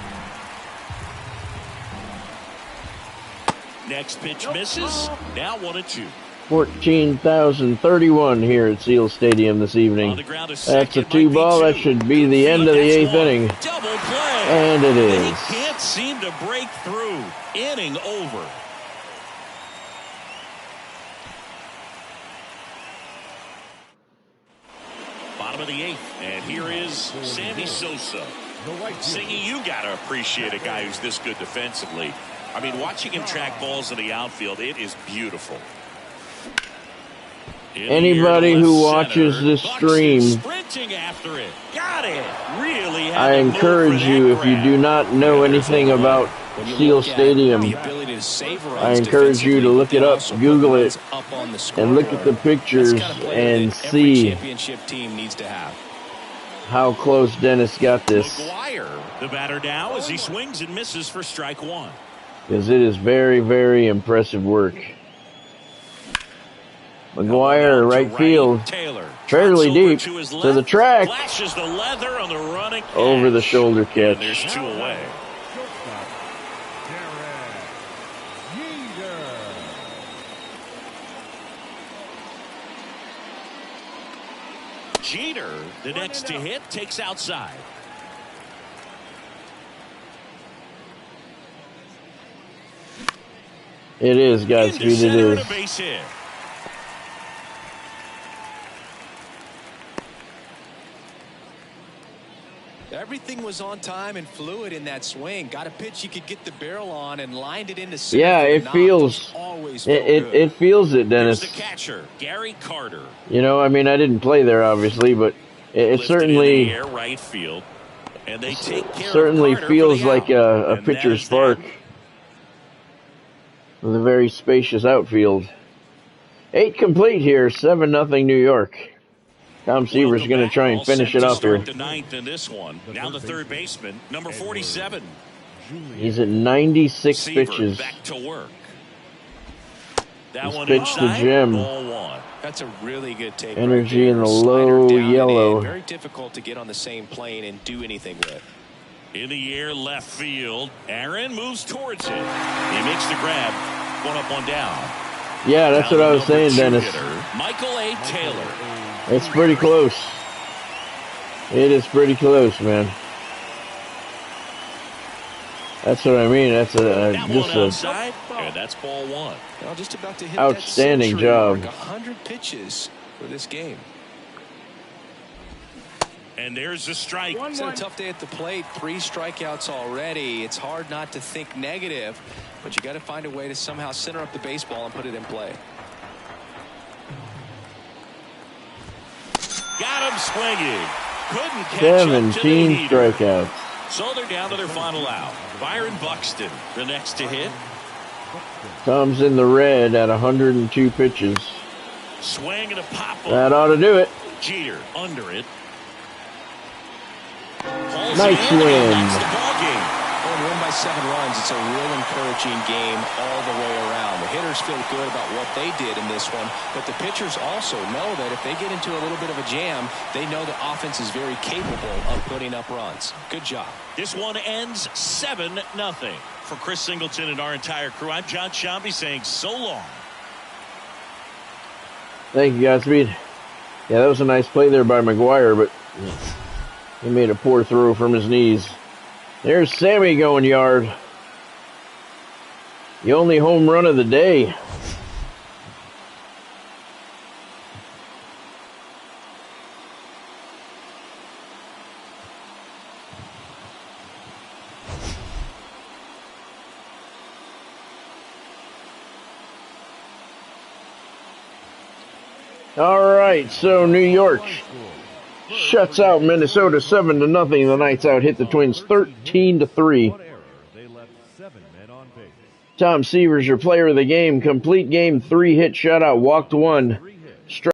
Next pitch misses. Now 1-2. 14,031 here at Seal Stadium this evening. That's a 2-ball. That should be the end of the 8th inning. Double play. And it is. He can't seem to break through. Inning over. Bottom of the 8th. And here is Sammy Sosa. Singy, you got to appreciate a guy who's this good defensively. I mean, watching him track balls in the outfield, it is beautiful. Anybody who watches this stream, I encourage you, if you do not know anything about Seal Stadium, I encourage you to look it up, Google it, and look at the pictures and see how close Dennis got this. McGuire, the batter now, as he swings and misses for strike 1. Because it is very, very impressive work. McGuire, right field, fairly deep, to the track, over the shoulder catch. There's 2 away. Jeter, the next to hit, takes outside. It is, Godspeed, it is. Everything was on time and fluid in that swing. Got a pitch you could get the barrel on and lined it into center. Yeah, it feels it feels it, Dennis. Here's the catcher, Gary Carter. You know, I mean, I didn't play there, obviously, but it certainly air, right field, and they take care certainly of Carter feels like a and pitcher's park with a very spacious outfield. 8 complete here, 7-0 New York. Tom Seaver's going to try and finish it up here. The ninth in this one. Now the third baseman, number 47. He's at 96 Seaver pitches. back to work. That He's one pitched to inside, Jim. ball one. That's a really good take. Energy right in the Slider low down and yellow. in. Very difficult to get on the same plane and do anything with. In the air, left field. Aaron moves towards it. He makes the grab. One up, one down. Yeah, that's what I was saying, Dennis. Michael A. Taylor. It's pretty close. It is pretty close, man. That's what I mean. That's just a and that's ball one. Well, just about to hit outstanding that job. mark, 100 pitches for this game. And there's a strike. It's been a tough day at the plate. 3 strikeouts already. It's hard not to think negative, but you got to find a way to somehow center up the baseball and put it in play. Got him swinging. Couldn't catch up to the 17 heater. strikeouts. So they're down to their final out. Byron Buxton, the next to hit. Tom's in the red at 102 pitches. Swing and a pop. That ought to do it. Jeter under it. Nice win. That's the ball game. Well, win by 7 runs. It's a real encouraging game all the way around. The hitters feel good about what they did in this one, but the pitchers also know that if they get into a little bit of a jam, they know the offense is very capable of putting up runs. Good job. This one ends 7-0. For Chris Singleton and our entire crew, I'm John Shambi saying so long. Thank you, Godspeed. Yeah, that was a nice play there by McGuire, but he made a poor throw from his knees. There's Sammy going yard. The only home run of the day. All right, so New York shuts out Minnesota 7-0. The Knights out hit the Twins 13-3. Tom Seaver's your player of the game. Complete game, 3-hit shutout, walked 1.